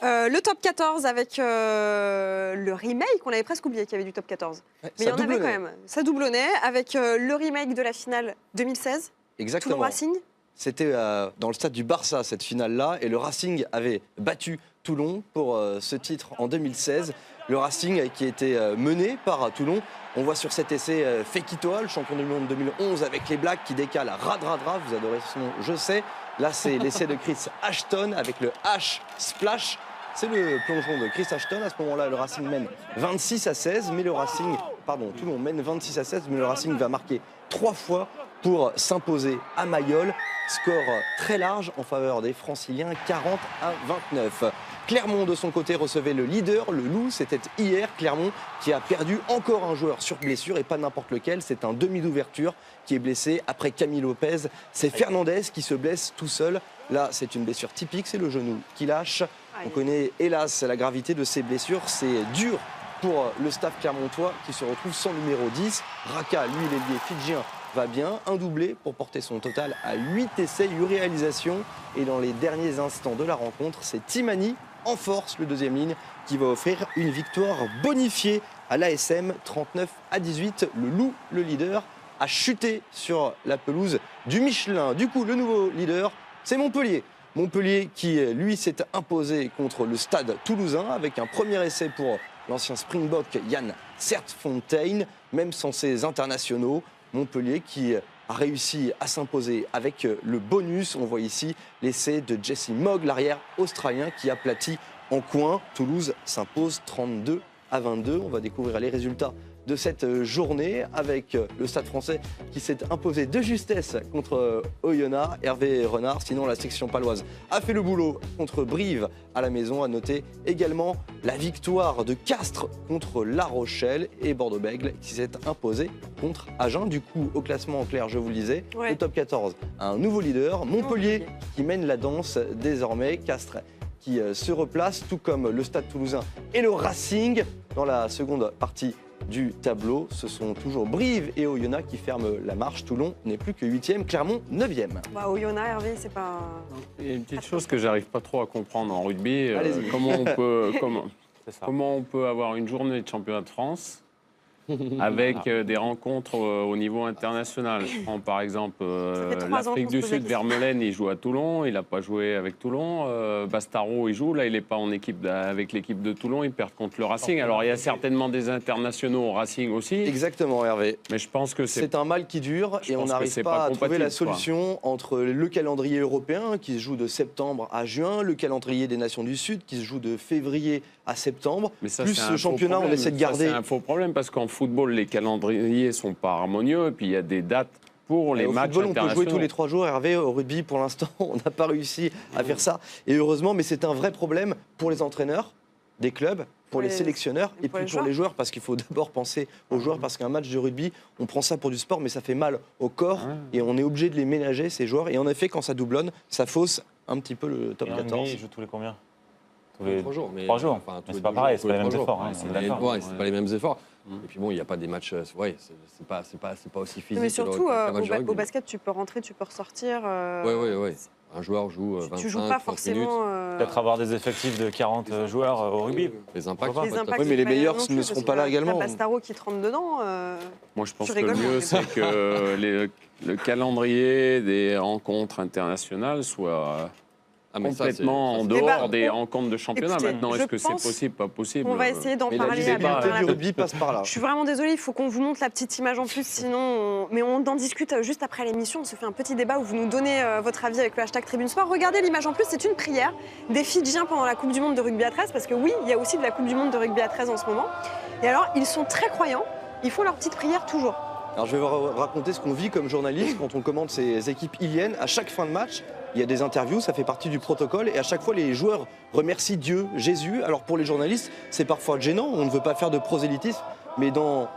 Speaker 1: Le top 14 avec le remake, on avait presque oublié qu'il y avait du top 14.
Speaker 7: Ouais,
Speaker 1: mais il y en avait quand même. Ça doublonnait avec le remake de la finale 2016.
Speaker 7: Exactement.
Speaker 1: Toulon Racing.
Speaker 7: C'était dans le stade du Barça, cette finale-là, et le Racing avait battu Toulon pour ce titre en 2016. Le Racing qui a été mené par Toulon. On voit sur cet essai Fekir Toa, le champion du monde 2011 avec les Blacks qui décale à Radradra, vous adorez ce nom, je sais. Là, c'est l'essai de Chris Ashton avec le H-Splash. C'est le plongeon de Chris Ashton. À ce moment-là, le Racing mène 26-16, mais Toulon mène 26-16, mais le Racing va marquer 3 fois pour s'imposer à Mayol. Score très large en faveur des Franciliens, 40-29. Clermont, de son côté, recevait le leader, le Loup. C'était hier, Clermont, qui a perdu encore un joueur sur blessure, et pas n'importe lequel. C'est un demi d'ouverture qui est blessé après Camille Lopez. C'est Fernandez qui se blesse tout seul. Là, c'est une blessure typique, c'est le genou qui lâche. On connaît, hélas, la gravité de ces blessures. C'est dur pour le staff clermontois qui se retrouve sans numéro 10. Raka, lui, l'ailier fidjien, va bien. Un doublé pour porter son total à 8 essais, 8 réalisations. Et dans les derniers instants de la rencontre, c'est Timani en force, le deuxième ligne, qui va offrir une victoire bonifiée à l'ASM 39-18. Le Loup, le leader, a chuté sur la pelouse du Michelin. Du coup, le nouveau leader, c'est Montpellier. Montpellier qui, lui, s'est imposé contre le Stade Toulousain avec un premier essai pour l'ancien Springbok Yann Sertfontein. Même sans ses internationaux, Montpellier qui a réussi à s'imposer avec le bonus. On voit ici l'essai de Jesse Mogg, l'arrière australien qui aplatit en coin. Toulouse s'impose 32-22. On va découvrir les résultats de cette journée avec le Stade français qui s'est imposé de justesse contre Oyonnax, Hervé Renard. Sinon, la section paloise a fait le boulot contre Brive à la maison. À noter également la victoire de Castres contre La Rochelle et Bordeaux-Bègles qui s'est imposé contre Agen. Du coup, au classement en clair, je vous le disais,
Speaker 1: Ouais.
Speaker 7: au top 14, un nouveau leader, Montpellier qui mène la danse désormais, Castres qui se replace, tout comme le Stade Toulousain et le Racing. Dans la seconde partie du tableau, ce sont toujours Brive et Oyonnax qui ferment la marche. Toulon n'est plus que 8e, Clermont 9e.
Speaker 1: Bah, Oyonnax, Hervé, c'est pas.
Speaker 3: Il y a une petite chose que j'arrive pas trop à comprendre en rugby.
Speaker 7: Allez-y.
Speaker 3: Comment on peut avoir une journée de championnat de France avec des rencontres au niveau international. Je prends par exemple
Speaker 1: fait 3 ans
Speaker 3: l'Afrique
Speaker 1: qu'on
Speaker 3: du
Speaker 1: se pose la
Speaker 3: Sud,
Speaker 1: question.
Speaker 3: Vermeulen, il joue à Toulon, il n'a pas joué avec Toulon. Bastaro, il joue, là il n'est pas en équipe avec l'équipe de Toulon, ils perdent contre le Racing. Alors il y a certainement des internationaux au Racing aussi,
Speaker 7: Exactement, Hervé.
Speaker 3: mais je pense que
Speaker 7: C'est un mal qui dure
Speaker 3: Je
Speaker 7: et on
Speaker 3: pense que
Speaker 7: n'arrive
Speaker 3: c'est
Speaker 7: pas
Speaker 3: pas
Speaker 7: à trouver la
Speaker 3: compatible,
Speaker 7: solution entre le calendrier européen qui se joue de septembre à juin, le calendrier des Nations du Sud qui se joue de février à septembre.
Speaker 3: Mais ça,
Speaker 7: Plus
Speaker 3: c'est un
Speaker 7: ce
Speaker 3: faux
Speaker 7: championnat, on
Speaker 3: problème.
Speaker 7: essaie de
Speaker 3: Ça,
Speaker 7: garder.
Speaker 3: C'est un faux problème parce qu'en football, les calendriers sont pas harmonieux et puis il y a des dates pour les
Speaker 7: Au
Speaker 3: matchs
Speaker 7: football, on peut jouer
Speaker 3: internationaux.
Speaker 7: tous les 3 jours. Hervé, au rugby, pour l'instant, on n'a pas réussi à faire ça. Et heureusement, mais c'est un vrai problème pour les entraîneurs des clubs, pour les sélectionneurs et puis pour les joueurs, parce qu'il faut d'abord penser aux joueurs, parce qu'un match de rugby, on prend ça pour du sport, mais ça fait mal au corps et on est obligé de les ménager, ces joueurs. Et en effet, quand ça doublonne, ça fausse un petit peu le top
Speaker 4: Et en
Speaker 7: 14.
Speaker 4: rugby, ils jouent tous les combien Tous les
Speaker 2: 3 jours. Mais,
Speaker 4: 3 jours.
Speaker 2: enfin, tous
Speaker 4: Mais
Speaker 2: les
Speaker 4: c'est pas
Speaker 2: 2
Speaker 4: pareil,
Speaker 2: jours,
Speaker 4: c'est pas les
Speaker 2: tous
Speaker 4: mêmes
Speaker 2: trois
Speaker 4: efforts.
Speaker 2: jours.
Speaker 4: hein,
Speaker 2: Ouais,
Speaker 4: on est d'accord.
Speaker 2: ouais, c'est pas les mêmes efforts. Et puis bon, il n'y a pas des matchs. Ouais, c'est pas aussi physique.
Speaker 1: Mais
Speaker 2: que
Speaker 1: surtout,
Speaker 2: qu'un match de rugby.
Speaker 1: au basket, tu peux rentrer, tu peux ressortir.
Speaker 2: Ouais. Un joueur joue 25,
Speaker 1: Tu joues pas
Speaker 2: 30 minutes.
Speaker 1: forcément.
Speaker 4: Peut-être avoir des effectifs de 40 joueurs au rugby.
Speaker 2: Les impacts.
Speaker 4: Pourquoi
Speaker 1: Les
Speaker 2: pas
Speaker 1: impacts,
Speaker 7: Oui, mais les
Speaker 1: c'est pas
Speaker 7: meilleurs
Speaker 1: non plus,
Speaker 7: ne seront
Speaker 1: parce
Speaker 7: pas
Speaker 1: que
Speaker 7: là également.
Speaker 1: t'as Bastaro qui te rentre dedans.
Speaker 3: Moi, je pense
Speaker 1: Tu
Speaker 3: que le
Speaker 1: rigoles,
Speaker 3: mieux,
Speaker 1: mais
Speaker 3: c'est que le calendrier des rencontres internationales soit
Speaker 2: mais ça,
Speaker 3: complètement en
Speaker 2: c'est-
Speaker 3: dehors
Speaker 1: Eh ben,
Speaker 3: des rencontres de championnat.
Speaker 1: écoutez,
Speaker 3: Maintenant,
Speaker 1: je
Speaker 3: est-ce que c'est
Speaker 1: pense
Speaker 3: possible, pas possible
Speaker 1: On va essayer d'en
Speaker 7: Mais la
Speaker 1: parler
Speaker 7: visibilité
Speaker 1: avec
Speaker 7: du rugby passe par là.
Speaker 1: Je suis vraiment désolée, il faut qu'on vous montre la petite image en plus, sinon. Mais on en discute juste après l'émission. On se fait un petit débat où vous nous donnez votre avis avec le hashtag Tribune Sport. Regardez l'image en plus, c'est une prière des Fidjiens pendant la Coupe du Monde de rugby à 13, parce que oui, il y a aussi de la Coupe du Monde de rugby à 13 en ce moment. Et alors, ils sont très croyants, ils font leur petite prière toujours.
Speaker 7: Alors je vais vous raconter ce qu'on vit comme journaliste quand on commande ces équipes iliennes. À chaque fin de match, il y a des interviews, ça fait partie du protocole. Et à chaque fois, les joueurs remercient Dieu, Jésus. Alors pour les journalistes, c'est parfois gênant, on ne veut pas faire de prosélytisme. Mais dans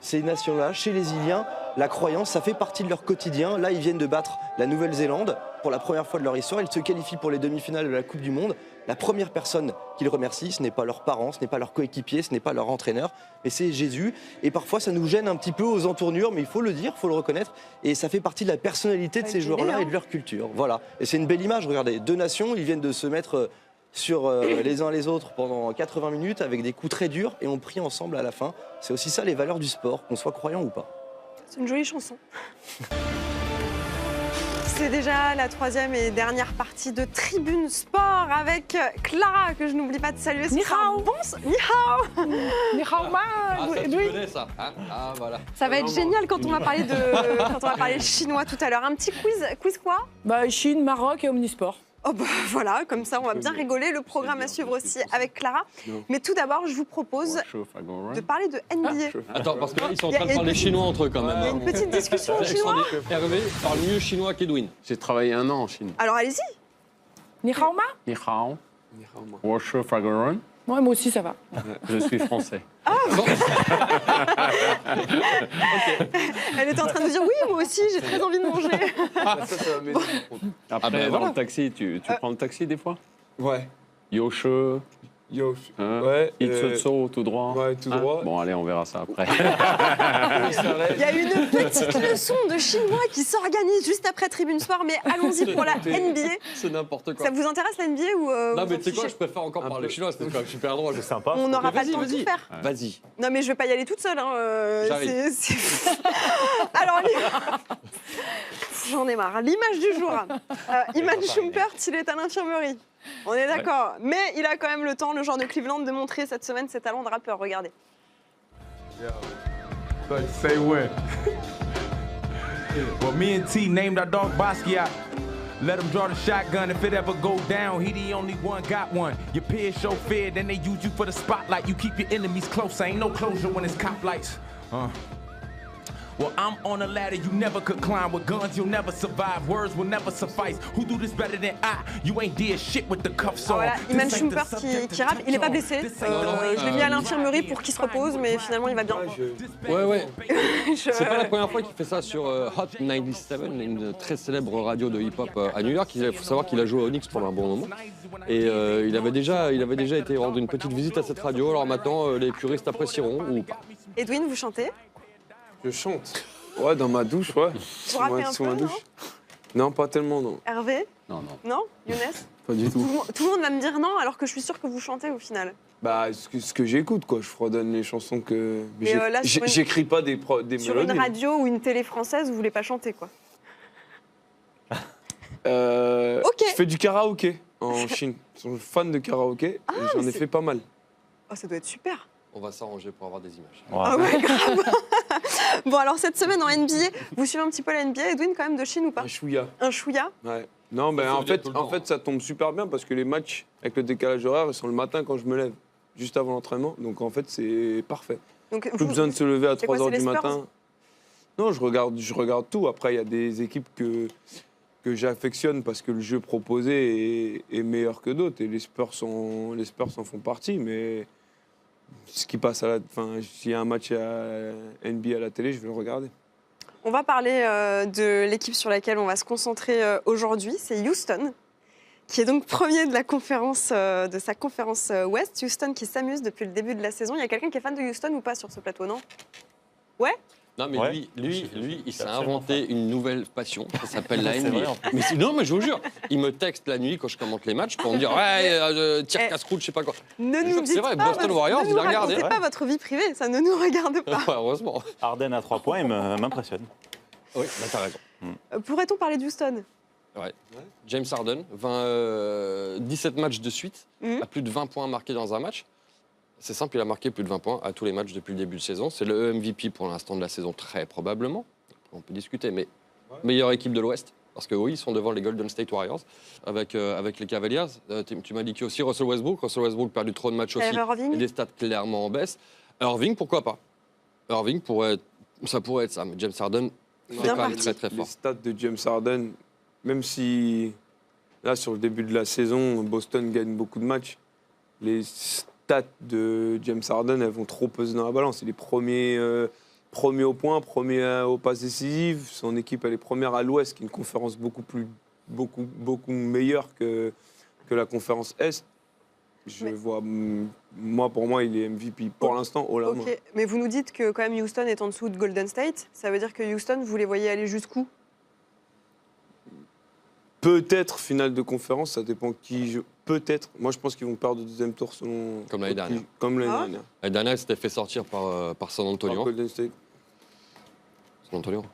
Speaker 7: ces nations-là, chez les Iliens, la croyance, ça fait partie de leur quotidien. Là, ils viennent de battre la Nouvelle-Zélande pour la première fois de leur histoire. Ils se qualifient pour les demi-finales de la Coupe du Monde. La première personne qu'ils remercient, ce n'est pas leurs parents, ce n'est pas leur coéquipier, ce n'est pas leur entraîneur, mais c'est Jésus. Et parfois, ça nous gêne un petit peu aux entournures, mais il faut le dire, il faut le reconnaître. Et ça fait partie de la personnalité de ces joueurs-là et de leur culture. Voilà. Et c'est une belle image, regardez. 2 nations, ils viennent de se mettre sur les uns les autres pendant 80 minutes avec des coups très durs et on prie ensemble à la fin. C'est aussi ça les valeurs du sport, qu'on soit croyant ou pas.
Speaker 1: C'est une jolie chanson. C'est déjà la 3e et dernière partie de Tribune Sport avec Clara, que je n'oublie pas de saluer.
Speaker 10: Ni hao.
Speaker 1: Ni hao.
Speaker 10: Ni hao ma.
Speaker 2: Ah, ça, tu
Speaker 10: Oui.
Speaker 2: connais ça, hein. Ah, voilà.
Speaker 1: Ça va être génial quand on va parler chinois tout à l'heure. Un petit quiz. Quiz quoi?
Speaker 10: Bah, Chine, Maroc et Omnisport.
Speaker 1: Oh bah voilà, comme ça on va bien rigoler. Le programme à suivre aussi avec Clara. Mais tout d'abord, je vous propose de parler de NBA.
Speaker 2: Attends, parce que là, ils sont en
Speaker 1: Il y a
Speaker 2: train de parler
Speaker 1: une
Speaker 2: chinois entre eux quand même.
Speaker 1: Il y a une petite discussion en
Speaker 2: C'est
Speaker 1: chinois.
Speaker 2: extraordinaire. Hervé parle mieux chinois qu'Edwin.
Speaker 3: J'ai travaillé 1 an en Chine.
Speaker 1: Alors allez-y.
Speaker 10: Ni hao ma.
Speaker 3: Ni hao. Washu Fagoron.
Speaker 10: Ouais, moi aussi, ça va.
Speaker 3: Je suis français.
Speaker 1: Elle était en train de dire oui, moi aussi, j'ai très envie de manger.
Speaker 3: Après,
Speaker 2: ben
Speaker 3: dans
Speaker 2: voilà.
Speaker 3: le taxi, tu prends le taxi des fois
Speaker 7: Ouais.
Speaker 3: Yoshe,
Speaker 8: Yo,
Speaker 3: Hein
Speaker 8: ouais.
Speaker 3: Itsotso, tout droit.
Speaker 8: Ouais, tout
Speaker 3: Hein
Speaker 8: droit.
Speaker 3: Bon, allez, on verra ça après.
Speaker 1: Il y a une petite leçon de chinois qui s'organise juste après Tribune Sport, mais allons-y pour la NBA.
Speaker 2: C'est n'importe quoi.
Speaker 1: Ça vous intéresse la NBA ou
Speaker 2: Non,
Speaker 1: vous
Speaker 2: mais
Speaker 1: en
Speaker 2: tu sais quoi,
Speaker 1: fichez
Speaker 2: je préfère encore parler chinois, c'est quand même super drôle.
Speaker 4: C'est sympa.
Speaker 1: On n'aura pas le
Speaker 2: Vas-y,
Speaker 1: temps de
Speaker 2: vas-y.
Speaker 1: tout faire.
Speaker 2: Vas-y.
Speaker 1: Non, mais je vais pas y aller toute seule. Hein.
Speaker 2: J'arrive.
Speaker 1: Alors, j'en ai marre. L'image du jour. Iman Shumpert, il est à l'infirmerie. On est d'accord. Mais il a quand même le temps, le joueur de Cleveland, de montrer cette semaine ses talents de rappeur. Regardez.
Speaker 11: But say when. Well, me and T named our dog Basquiat. Let him draw the shotgun if it ever go down. He the only one got one. Your peers show fear, then they use you for the spotlight. You keep your enemies close. Ain't no closure when it's cop lights. Well, I'm on a ladder you never could climb. With guns, you'll never survive. Words will never suffice. Who do this better than I? You ain't did shit with the cuffs on.
Speaker 1: Voilà, Iman Shumpert qui rappe. Il n'est pas blessé. Je l'ai mis à l'infirmerie pour qu'il se repose, mais finalement, il va bien.
Speaker 2: Ouais.
Speaker 1: Je-
Speaker 2: C'est pas la première fois qu'il fait ça sur Hot 97, une très célèbre radio de hip-hop à New York. Il faut savoir qu'il a joué au Knicks pendant un bon moment. Et il avait déjà été rendre une petite visite à cette radio. Alors maintenant, les puristes apprécieront ou pas.
Speaker 1: Edwin, vous chantez?
Speaker 8: Je chante. Ouais, dans ma douche, ouais.
Speaker 1: Vous rappez un
Speaker 8: Sous
Speaker 1: peu,
Speaker 8: ma
Speaker 1: non?
Speaker 8: douche. Non, pas tellement, non.
Speaker 1: Hervé?
Speaker 3: Non.
Speaker 1: Non? Younes?
Speaker 6: Pas du tout.
Speaker 1: Tout le monde va me dire non, alors que je suis sûre que vous chantez au final.
Speaker 8: Bah, ce que j'écoute, quoi. Je fredonne les chansons que.
Speaker 1: Mais, là, sur une-
Speaker 8: J'écris pas des
Speaker 1: Sur
Speaker 8: mélodies.
Speaker 1: une radio ou une télé française, vous voulez pas chanter, quoi. Ok.
Speaker 8: Je fais du karaoké en Chine. Je suis fan de karaoké et j'en ai
Speaker 1: c'est-
Speaker 8: fait pas mal.
Speaker 1: Oh, ça doit être super.
Speaker 2: On va s'arranger pour avoir des images.
Speaker 1: Ah ouais, grave. Bon, alors cette semaine en NBA, vous suivez un petit peu la NBA, Edwin, quand même de Chine ou pas?
Speaker 8: Un chouïa.
Speaker 1: Un chouïa?
Speaker 8: Ouais. Non, mais
Speaker 2: faut
Speaker 8: en
Speaker 2: le dire
Speaker 8: fait,
Speaker 2: tout le temps.
Speaker 8: ça tombe super bien parce que les matchs avec le décalage horaire, ils sont le matin quand je me lève, juste avant l'entraînement. Donc en fait, c'est parfait.
Speaker 1: Donc,
Speaker 8: Plus besoin de se lever à
Speaker 1: c'est quoi,
Speaker 8: 3 h
Speaker 1: c'est
Speaker 8: du
Speaker 1: les Spurs
Speaker 8: matin. Non, je regarde tout. Après, il y a des équipes que j'affectionne parce que le jeu proposé est meilleur que d'autres. Et les Spurs en font partie. Mais ce qui passe s'il y a un match à NBA à la télé, je vais le regarder.
Speaker 1: On va parler de l'équipe sur laquelle on va se concentrer aujourd'hui, c'est Houston, qui est donc premier de la conférence, de sa conférence Ouest. Houston qui s'amuse depuis le début de la saison. Il y a quelqu'un qui est fan de Houston ou pas sur ce plateau, non? Ouais?
Speaker 2: Non, mais
Speaker 4: Ouais.
Speaker 2: lui, il s'est
Speaker 4: absolument
Speaker 2: inventé une nouvelle passion, ça s'appelle la
Speaker 4: C'est
Speaker 2: NBA.
Speaker 4: vrai, en plus.
Speaker 2: Non, mais je vous jure, il me texte la nuit quand je commente les matchs pour me dire ouais, tir
Speaker 1: Eh.
Speaker 2: casse-croûte, je sais pas quoi.
Speaker 1: Ne
Speaker 2: Je
Speaker 1: nous
Speaker 2: jure,
Speaker 1: dites
Speaker 2: c'est vrai,
Speaker 1: pas,
Speaker 2: Boston Warriors,
Speaker 1: ne
Speaker 2: il
Speaker 1: nous
Speaker 2: a regardé.
Speaker 1: racontez pas votre vie privée, ça ne nous regarde pas.
Speaker 2: Ouais, heureusement.
Speaker 4: Harden à 3 points, il m'impressionne.
Speaker 2: Oui, bah, t'as raison.
Speaker 1: Pourrait-on parler de Houston?
Speaker 2: Ouais. James Harden, 17 matchs de suite,
Speaker 1: Mhm.
Speaker 2: à plus de 20 points marqués dans un match. C'est simple, il a marqué plus de 20 points à tous les matchs depuis le début de saison. C'est le MVP pour l'instant de la saison, très probablement. On peut discuter, mais meilleure équipe de l'Ouest. Parce que oui, ils sont devant les Golden State Warriors avec les Cavaliers. Tu m'as dit qu'il y a aussi Russell Westbrook. Russell Westbrook a perdu trop de matchs aussi.
Speaker 1: Irving?
Speaker 2: Et des stats clairement en baisse. Irving, pourquoi pas? Irving, ça pourrait être ça. Mais James Harden, c'est
Speaker 1: Bien
Speaker 2: quand même
Speaker 1: parti.
Speaker 2: très très
Speaker 8: Les
Speaker 2: fort.
Speaker 8: stats de James Harden, même si là, sur le début de la saison, Boston gagne beaucoup de matchs, les stats de James Harden, elles vont trop peser dans la balance. Il est premier au point, premier aux passes décisives. Son équipe, elle est première à l'Ouest, qui est une conférence beaucoup meilleure que la conférence Est. Pour moi, il est MVP pour l'instant, haut la main.
Speaker 1: Ok, mais vous nous dites que quand même Houston est en dessous de Golden State. Ça veut dire que Houston, vous les voyez aller jusqu'où?
Speaker 8: Peut-être finale de conférence, ça dépend qui joue. Peut-être. Moi, je pense qu'ils vont perdre au deuxième tour selon.
Speaker 2: Comme l'année dernière.
Speaker 8: Comme l'année
Speaker 1: Ah.
Speaker 8: dernière.
Speaker 2: L'année dernière, il s'était fait sortir par San Antonio.
Speaker 8: Par Golden State.
Speaker 2: San Antonio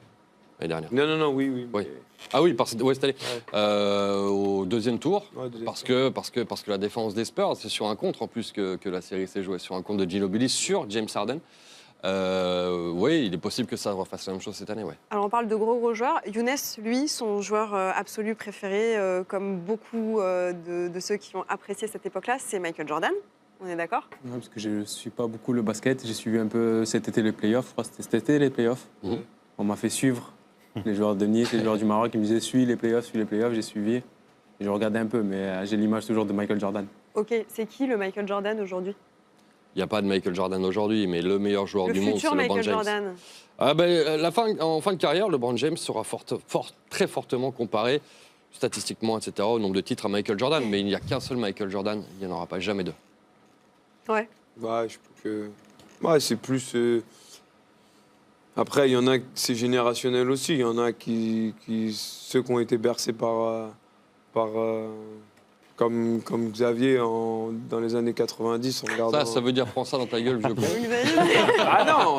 Speaker 2: L'année dernière.
Speaker 8: Non, oui.
Speaker 2: Oui.
Speaker 8: mais-
Speaker 2: Ah oui, cette année.
Speaker 8: Ouais.
Speaker 2: Au deuxième tour.
Speaker 8: Ouais, deuxième
Speaker 2: Parce
Speaker 8: tour.
Speaker 2: que la défense des Spurs, c'est sur un contre en plus que la série s'est jouée, sur un contre de Ginobili sur James Harden. Oui, il est possible que ça refasse la même chose cette année, ouais.
Speaker 1: Alors on parle de gros joueurs. Younes, lui, son joueur absolu préféré, comme beaucoup de ceux qui ont apprécié cette époque-là, c'est Michael Jordan. On est d'accord?
Speaker 6: Ouais, parce que je ne suis pas beaucoup le basket. J'ai suivi un peu cet été les playoffs. Je crois que c'était cet été les playoffs.
Speaker 2: Mhm.
Speaker 6: On m'a fait suivre les joueurs de Nice, les joueurs du Maroc. Ils me disaient suis les playoffs. J'ai suivi. Et je regardais un peu, mais j'ai l'image toujours de Michael Jordan.
Speaker 1: Ok, c'est qui le Michael Jordan aujourd'hui?
Speaker 2: Il n'y a pas de Michael Jordan aujourd'hui, mais le meilleur joueur
Speaker 1: Le
Speaker 2: du monde, c'est
Speaker 1: futur
Speaker 2: LeBron
Speaker 1: Michael
Speaker 2: James.
Speaker 1: Jordan.
Speaker 2: Ah ben, en fin de carrière, LeBron James sera très fortement comparé, statistiquement, etc., au nombre de titres à Michael Jordan. Mais il n'y a qu'un seul Michael Jordan, il n'y en aura pas jamais deux.
Speaker 1: Ouais.
Speaker 8: Ouais, je trouve que. Ouais, c'est plus. Après, il y en a, c'est générationnel aussi. Il y en a ceux qui ont été bercés comme Xavier dans les années 90 en regardant.
Speaker 2: Ça veut dire prends ça dans ta gueule, vieux con.
Speaker 8: Ah non,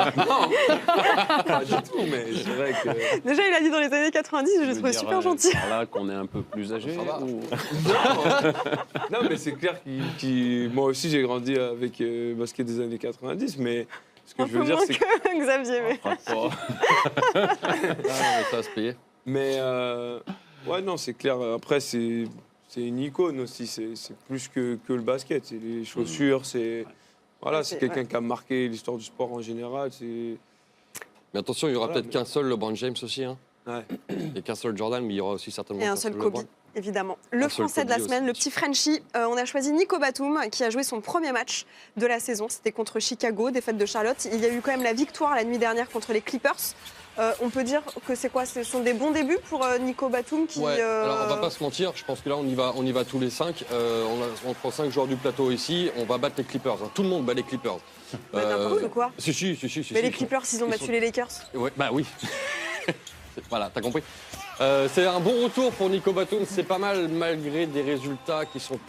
Speaker 8: pas du tout, mais c'est vrai que.
Speaker 1: Déjà, il a dit dans les années 90, je le trouvais super gentil.
Speaker 3: Là, qu'on est un peu plus âgé.
Speaker 2: Ça va.
Speaker 8: Non, mais c'est clair moi aussi j'ai grandi avec basket des années 90, mais ce que
Speaker 1: Un
Speaker 8: je
Speaker 1: peu
Speaker 8: veux dire
Speaker 1: moins
Speaker 8: c'est
Speaker 1: que Xavier, mais...
Speaker 2: Ah, mais ça va se payer.
Speaker 8: Mais ouais, non, c'est clair. Après, c'est une icône aussi. C'est plus que le basket. C'est les chaussures. Voilà, c'est quelqu'un qui a marqué l'histoire du sport en général.
Speaker 2: Mais attention, il y aura peut-être qu'un seul LeBron James aussi. Hein.
Speaker 8: Ouais.
Speaker 2: Et qu'un seul Jordan, mais il y aura aussi certainement
Speaker 1: Et un
Speaker 2: qu'un
Speaker 1: seul
Speaker 2: seul
Speaker 1: Kobe,
Speaker 2: LeBron.
Speaker 1: évidemment. Le
Speaker 2: Un seul
Speaker 1: français de la
Speaker 2: Kobe
Speaker 1: semaine,
Speaker 2: aussi.
Speaker 1: le petit Frenchie. On a choisi Nico Batum, qui a joué son premier match de la saison. C'était contre Chicago, défaite de Charlotte. Il y a eu quand même la victoire la nuit dernière contre les Clippers. On peut dire que c'est quoi? Ce sont des bons débuts pour Nico Batum qui...
Speaker 2: Ouais, alors on va pas se mentir, je pense que là on y va tous les 5. On prend 5 joueurs du plateau ici, on va battre les Clippers. Hein. Tout le monde bat les Clippers.
Speaker 1: N'importe quoi.
Speaker 2: Si.
Speaker 1: Mais les Clippers, ils ont battu les Lakers.
Speaker 2: Ouais, bah oui. Voilà, t'as compris. C'est un bon retour pour Nico Batum, c'est pas mal malgré des résultats qui sont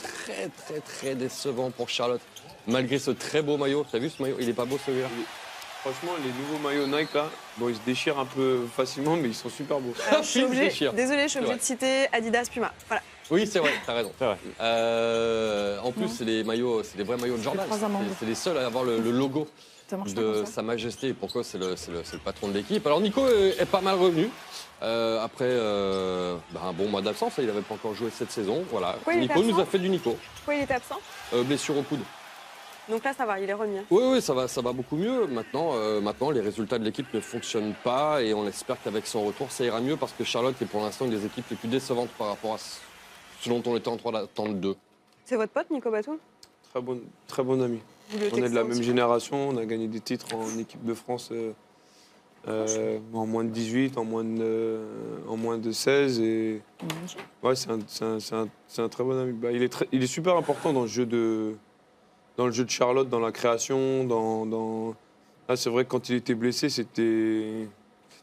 Speaker 2: très décevants pour Charlotte. Malgré ce très beau maillot, t'as vu ce maillot? Il est pas beau celui-là?
Speaker 8: Franchement, les nouveaux maillots Nike là, bon, ils se déchirent un peu facilement, mais ils sont super beaux.
Speaker 1: Alors, je suis
Speaker 2: Il se
Speaker 1: obligée,
Speaker 2: déchire.
Speaker 1: désolée, je suis
Speaker 2: C'est
Speaker 1: obligée
Speaker 2: vrai.
Speaker 1: de citer Adidas Puma. Voilà.
Speaker 2: Oui, c'est vrai, t'as raison.
Speaker 4: C'est vrai.
Speaker 2: En plus, c'est les vrais maillots de Jordan.
Speaker 10: trois amendements.
Speaker 2: C'est les seuls à avoir le logo
Speaker 10: Ça marche pas
Speaker 2: de
Speaker 10: comme ça.
Speaker 2: Sa Majesté. Pourquoi c'est le patron de l'équipe. Alors Nico est pas mal revenu. Après un bon mois d'absence, il n'avait pas encore joué cette saison. Voilà.
Speaker 1: Pourquoi il était
Speaker 2: Nico nous
Speaker 1: absent
Speaker 2: a fait du Nico.
Speaker 1: Pourquoi il était absent?
Speaker 2: Blessure au coude.
Speaker 1: Donc là, ça va, il est remis. Hein.
Speaker 2: Oui, ça va beaucoup mieux. Maintenant, les résultats de l'équipe ne fonctionnent pas et on espère qu'avec son retour, ça ira mieux parce que Charlotte est pour l'instant une des équipes les plus décevantes par rapport à ce dont on était en train d'attendre d'eux.
Speaker 1: C'est votre pote, Nico Batum?
Speaker 8: Très bon ami.
Speaker 1: Vous le
Speaker 8: On est de
Speaker 1: textez
Speaker 8: la
Speaker 1: un
Speaker 8: même
Speaker 1: petit peu.
Speaker 8: génération, on a gagné des titres en équipe de France en moins de 18, en moins de 16. Et... Ouais, c'est un très bon ami. Bah, il est super important dans le jeu de Charlotte, dans la création. Là, c'est vrai que quand il était blessé, c'était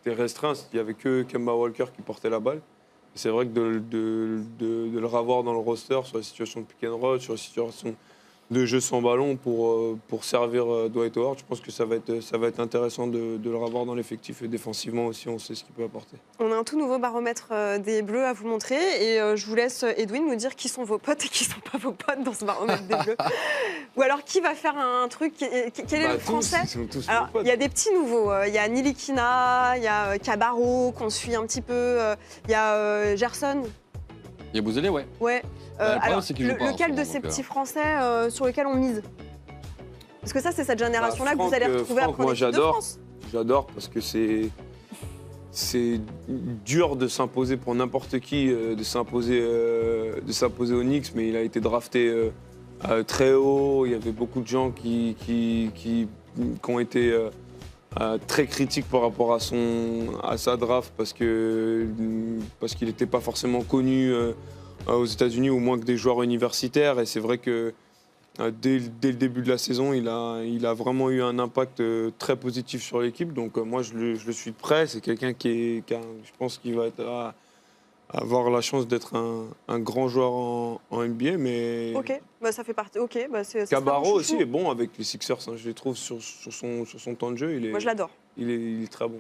Speaker 8: restreint. Il n'y avait que Kemba Walker qui portait la balle. Et c'est vrai que de le revoir dans le roster sur la situation de pick and roll, sur la situation de jeu sans ballon pour servir Dwight Howard, je pense que ça va être intéressant de le revoir dans l'effectif et défensivement aussi, on sait ce qu'il peut apporter.
Speaker 1: On a un tout nouveau baromètre des Bleus à vous montrer et je vous laisse, Edwin, nous dire qui sont vos potes et qui sont pas vos potes dans ce baromètre des Bleus. Ou alors, qui va faire un truc? Quel est le français?
Speaker 8: Ils sont tous
Speaker 1: Alors,
Speaker 8: nos potes.
Speaker 1: il y a des petits nouveaux. Il y a Nilikina, il y a Cabarro, qu'on suit un petit peu. Il y a Gerson.
Speaker 2: Il y a Bouzélé, ouais.
Speaker 1: Ouais.
Speaker 2: Le problème,
Speaker 1: Alors,
Speaker 2: c'est qu'il joue pas en
Speaker 1: lequel
Speaker 2: ce
Speaker 1: de
Speaker 2: moment,
Speaker 1: ces
Speaker 2: donc,
Speaker 1: petits Français sur lesquels on mise? Parce que ça, c'est cette génération-là que vous allez retrouver
Speaker 8: Franck,
Speaker 1: après
Speaker 8: moi,
Speaker 1: l'équipe de
Speaker 8: j'adore.
Speaker 1: France.
Speaker 8: J'adore parce que c'est dur de s'imposer pour n'importe qui, de s'imposer au Knicks, mais il a été drafté très haut. Il y avait beaucoup de gens qui ont été très critiques par rapport à sa draft parce qu'il n'était pas forcément connu aux États-Unis, au moins que des joueurs universitaires. Et c'est vrai que dès le début de la saison, il a vraiment eu un impact très positif sur l'équipe. Donc moi, je le suis de près. C'est quelqu'un je pense qu'il va avoir la chance d'être un grand joueur en NBA. Mais
Speaker 1: Ok, bah, ça fait partie. Ok, bah, ça sera
Speaker 8: Cabarro
Speaker 1: mon
Speaker 8: aussi
Speaker 1: chouchou.
Speaker 8: est bon avec les Sixers. Hein. Je les trouve sur son temps de jeu.
Speaker 1: Moi, je l'adore.
Speaker 8: Il est très bon.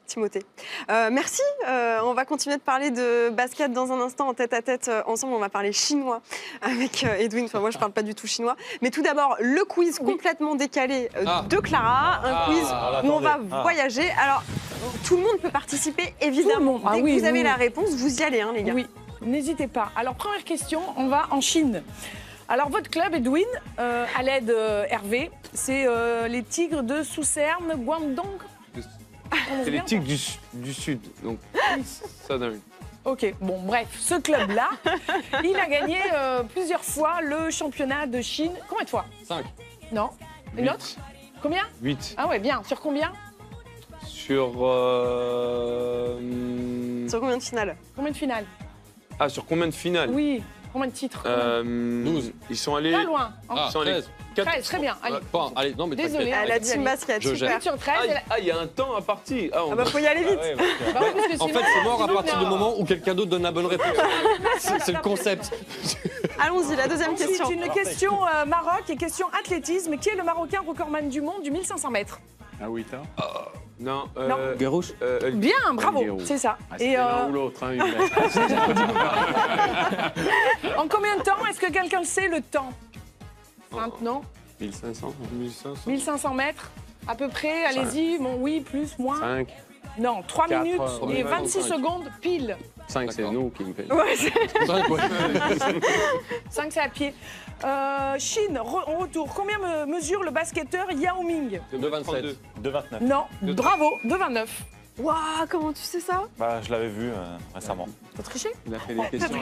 Speaker 1: Timothée. Merci. On va continuer de parler de basket dans un instant en tête-à-tête ensemble. On va parler chinois avec Edwin. Enfin, moi, je ne parle pas du tout chinois. Mais tout d'abord, le quiz complètement décalé de Clara. Un quiz où on va voyager. Alors, tout le monde peut participer, évidemment.
Speaker 10: Ah
Speaker 1: Dès
Speaker 10: oui,
Speaker 1: que vous avez
Speaker 10: oui,
Speaker 1: la
Speaker 10: oui.
Speaker 1: réponse, vous y allez, hein, les gars.
Speaker 10: Oui, n'hésitez pas. Alors, première question, on va en Chine. Alors, votre club, Edwin, à l'aide Hervé, c'est les Tigres de Sousserne, Guangdong.
Speaker 8: C'est les Tigres du Sud. Donc, ça donne.
Speaker 10: Ok, bon, bref, ce club-là, il a gagné plusieurs fois le championnat de Chine. Combien de fois?
Speaker 2: 5.
Speaker 10: Non. Une autre? Combien?
Speaker 8: 8.
Speaker 10: Ah ouais, bien. Sur combien?
Speaker 8: Sur
Speaker 1: Sur combien de finales?
Speaker 10: Combien de finales?
Speaker 8: sur combien de finales?
Speaker 10: Oui. Combien de titres
Speaker 8: 12. Ils sont allés.
Speaker 10: Pas loin.
Speaker 2: Ah,
Speaker 8: Ils sont allés
Speaker 2: 13.
Speaker 10: 13, très bien. Allez.
Speaker 2: Bon, allez, non, mais
Speaker 10: Désolée.
Speaker 2: t'inquiète.
Speaker 1: La team basket,
Speaker 2: Je
Speaker 1: super.
Speaker 10: 8 sur 13.
Speaker 8: Il y a un temps à partir.
Speaker 1: Ah bah faut y aller vite.
Speaker 10: Bah oui, parce que
Speaker 2: En
Speaker 10: sinon-
Speaker 2: fait, c'est mort à
Speaker 10: sinon,
Speaker 2: partir
Speaker 10: on
Speaker 2: du
Speaker 10: est-
Speaker 2: moment où quelqu'un d'autre donne la bonne réponse. C'est le concept.
Speaker 1: Allons-y, la deuxième
Speaker 10: Ensuite,
Speaker 1: question.
Speaker 10: une question Maroc et question athlétisme. Qui est le Marocain recordman du monde du 1500 mètres?
Speaker 3: Ah oui, t'as
Speaker 8: Non.
Speaker 10: Non.
Speaker 6: Guérouche
Speaker 10: Bien, bravo,
Speaker 3: Guérou.
Speaker 10: c'est ça.
Speaker 3: Ah,
Speaker 10: Et
Speaker 3: c'était l'un ou l'autre, hein, Younes.
Speaker 10: en combien de temps est-ce que quelqu'un le sait, le temps? Maintenant,
Speaker 3: 1500
Speaker 10: 1500 mètres, à peu près, allez-y. Bon, oui, plus, moins.
Speaker 3: 5.
Speaker 10: Non, 3
Speaker 3: 4,
Speaker 10: minutes et
Speaker 2: 5.
Speaker 10: 26 secondes pile.
Speaker 3: 5, c'est nous qui me payons.
Speaker 10: Ouais, c'est- 5,
Speaker 2: Ouais.
Speaker 10: c'est à pied. Chine, en retour. Combien mesure le basketteur Yao Ming?
Speaker 2: De 27.
Speaker 4: De 29.
Speaker 10: Non, bravo, 2,29.
Speaker 1: Waouh, comment tu sais ça?
Speaker 4: Bah, je l'avais vu récemment.
Speaker 10: T'as triché?
Speaker 6: Il a fait des questions.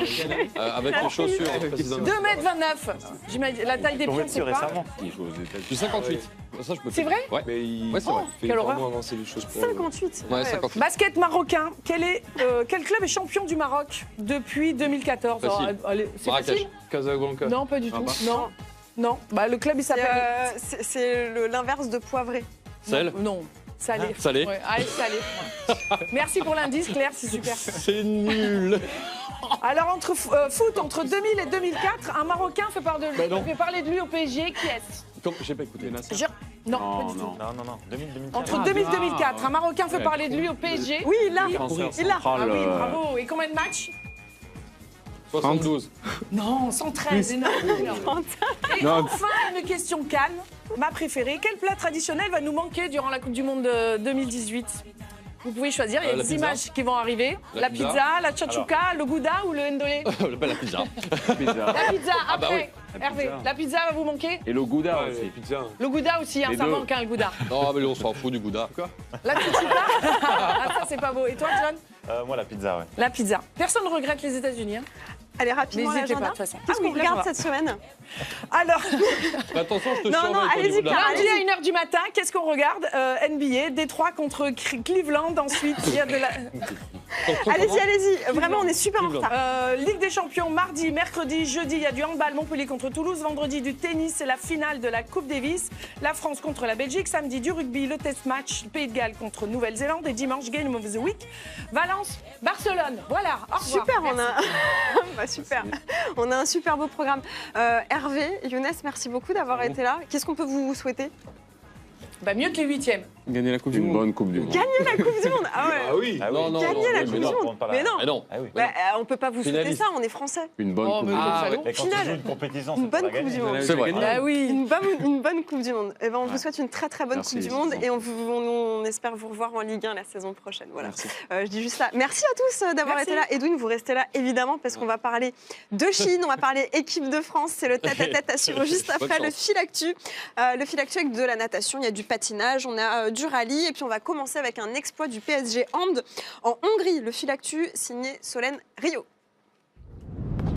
Speaker 2: Avec les chaussures. précisément.
Speaker 10: 2,29 m. J'imagine, la taille des pieds,
Speaker 4: Tombé
Speaker 10: on
Speaker 4: dessus
Speaker 10: sait pas.
Speaker 4: récemment.
Speaker 3: Il joue aux États-Unis.
Speaker 2: Du 58. Ça, je peux
Speaker 10: C'est
Speaker 2: plus.
Speaker 10: vrai
Speaker 2: Ouais.
Speaker 8: Mais il
Speaker 2: Ouais, c'est vrai.
Speaker 8: fait
Speaker 10: quelle
Speaker 8: vraiment
Speaker 10: horreur.
Speaker 8: avancer les choses pour
Speaker 1: 58.
Speaker 2: Ouais, 58.
Speaker 10: Basket marocain, quel club est champion du Maroc depuis 2014?
Speaker 2: Facile.
Speaker 10: Alors, allez, c'est
Speaker 2: Marrakech.
Speaker 10: facile?
Speaker 8: Casablanca.
Speaker 10: Non, pas du tout.
Speaker 6: bah.
Speaker 10: Non. Non, bah, le club il s'appelle.
Speaker 1: C'est l'inverse de poivré.
Speaker 2: Sel.
Speaker 10: Non, salé.
Speaker 2: Salé.
Speaker 10: Ouais, allez, salé. Merci pour l'indice, Claire, c'est super.
Speaker 2: C'est nul.
Speaker 10: Alors, entre foot, entre 2000 et 2004, un Marocain fait parler de
Speaker 2: Bah
Speaker 10: lui,
Speaker 2: non.
Speaker 10: fait parler de lui au PSG. Qui est-ce?
Speaker 2: J'ai pas écouté.
Speaker 10: Je- Non,
Speaker 3: Non,
Speaker 10: pas du tout.
Speaker 3: non.
Speaker 4: Non. 2000-2015.
Speaker 10: Entre 2000 et 2004, un Marocain fait
Speaker 3: Ouais.
Speaker 10: parler de lui au PSG.
Speaker 1: Oui, il l'a.
Speaker 3: Défenseur
Speaker 1: Il l'a.
Speaker 10: Ah
Speaker 3: central,
Speaker 10: oui, bravo. Et combien de matchs?
Speaker 2: 72.
Speaker 10: Non, 113, énorme. énorme. Et enfin, une question calme, ma préférée. Quel plat traditionnel va nous manquer durant la Coupe du Monde 2018? Vous pouvez choisir, il y a
Speaker 2: La
Speaker 10: des
Speaker 2: pizza.
Speaker 10: images qui vont arriver.
Speaker 2: La
Speaker 10: La
Speaker 2: pizza.
Speaker 10: pizza, la chachouka, le gouda ou le ndolé?
Speaker 2: La pizza.
Speaker 3: Pizza.
Speaker 10: La pizza,
Speaker 2: Ah bah
Speaker 10: après.
Speaker 3: oui, la
Speaker 10: Hervé,
Speaker 3: pizza.
Speaker 10: la pizza va vous manquer?
Speaker 3: Et le Gouda
Speaker 8: Ah,
Speaker 3: aussi.
Speaker 8: pizza.
Speaker 10: Le gouda aussi, hein,
Speaker 3: Les
Speaker 10: ça
Speaker 3: deux.
Speaker 10: manque, hein, le gouda.
Speaker 2: Non, mais on s'en fout du gouda.
Speaker 10: La chachouka? Ah, ça, c'est pas beau. Et toi, John?
Speaker 4: Moi, la pizza, ouais.
Speaker 10: La pizza. Personne ne regrette les États-unis. Hein.
Speaker 1: Allez, rapidement,
Speaker 10: N'hésitez pas,
Speaker 1: l'agenda.
Speaker 10: de toute façon.
Speaker 1: Qu'est-ce
Speaker 10: Ah
Speaker 1: qu'on
Speaker 10: oui, là,
Speaker 1: regarde
Speaker 10: je vois.
Speaker 1: cette semaine?
Speaker 10: Alors,
Speaker 2: Mais attention, je te
Speaker 1: Non,
Speaker 2: surveille
Speaker 1: non,
Speaker 2: au
Speaker 1: allez-y,
Speaker 2: niveau de la-
Speaker 1: Clara.
Speaker 10: lundi à 1h du matin, qu'est-ce qu'on regarde? NBA, Détroit contre Cleveland. Ensuite, il y a de la.
Speaker 1: Allez-y, allez-y. Vraiment, on est super en retard.
Speaker 10: Ligue des Champions, mardi, mercredi, jeudi, il y a du handball, Montpellier contre Toulouse. Vendredi, du tennis, c'est la finale de la Coupe Davis. La France contre la Belgique. Samedi, du rugby, le test match, Pays de Galles contre Nouvelle-Zélande. Et dimanche, Game of the Week, Valence, Barcelone. Voilà, au revoir.
Speaker 1: Super, on
Speaker 10: Merci.
Speaker 1: a... Bah, super. On a un super beau programme. Hervé, Younes, merci beaucoup d'avoir été là. Qu'est-ce qu'on peut vous souhaiter?
Speaker 10: Bah, mieux que les 8e.
Speaker 6: Gagner la Coupe du
Speaker 3: Une
Speaker 6: Monde.
Speaker 3: bonne Coupe du Monde.
Speaker 1: Gagner la Coupe du Monde. Ah ouais.
Speaker 8: Ah oui.
Speaker 2: Non, non,
Speaker 1: Gagner
Speaker 2: non,
Speaker 1: la
Speaker 2: mais
Speaker 1: Coupe du
Speaker 2: non.
Speaker 1: Monde. Mais non.
Speaker 2: Mais non.
Speaker 4: Ah oui.
Speaker 1: Bah, on peut pas vous souhaiter
Speaker 2: Finaliste.
Speaker 1: ça, on est français.
Speaker 3: Une bonne
Speaker 10: Oh,
Speaker 3: Coupe
Speaker 10: mais
Speaker 3: du
Speaker 10: le
Speaker 3: Monde.
Speaker 10: salaud.
Speaker 4: Mais quand
Speaker 1: Finale.
Speaker 4: tu joues une compétition,
Speaker 1: Une
Speaker 4: c'est pour
Speaker 1: bonne
Speaker 4: la
Speaker 1: Coupe
Speaker 4: gagner.
Speaker 1: du Monde.
Speaker 2: C'est vrai.
Speaker 10: Bah oui.
Speaker 1: Une bonne Coupe du Monde. Et ben, on vous souhaite une très très bonne
Speaker 3: Merci,
Speaker 1: Coupe du
Speaker 3: c'est
Speaker 1: Monde
Speaker 3: gentil.
Speaker 1: et on espère vous revoir en Ligue 1 la saison prochaine. Voilà.
Speaker 3: Merci.
Speaker 1: Je dis juste ça. Merci à tous d'avoir
Speaker 10: Merci.
Speaker 1: été là. Edwin, vous restez là évidemment parce qu'on va parler de Chine, on va parler équipe de France. C'est le tête-à-tête à suivre juste
Speaker 2: Bonne
Speaker 1: après le
Speaker 2: chance.
Speaker 1: fil actu. Le fil actu avec de la natation, il y a du patinage, on a du rallye et puis on va commencer avec un exploit du PSG Hand en Hongrie. Le fil actu signé Solène Rio.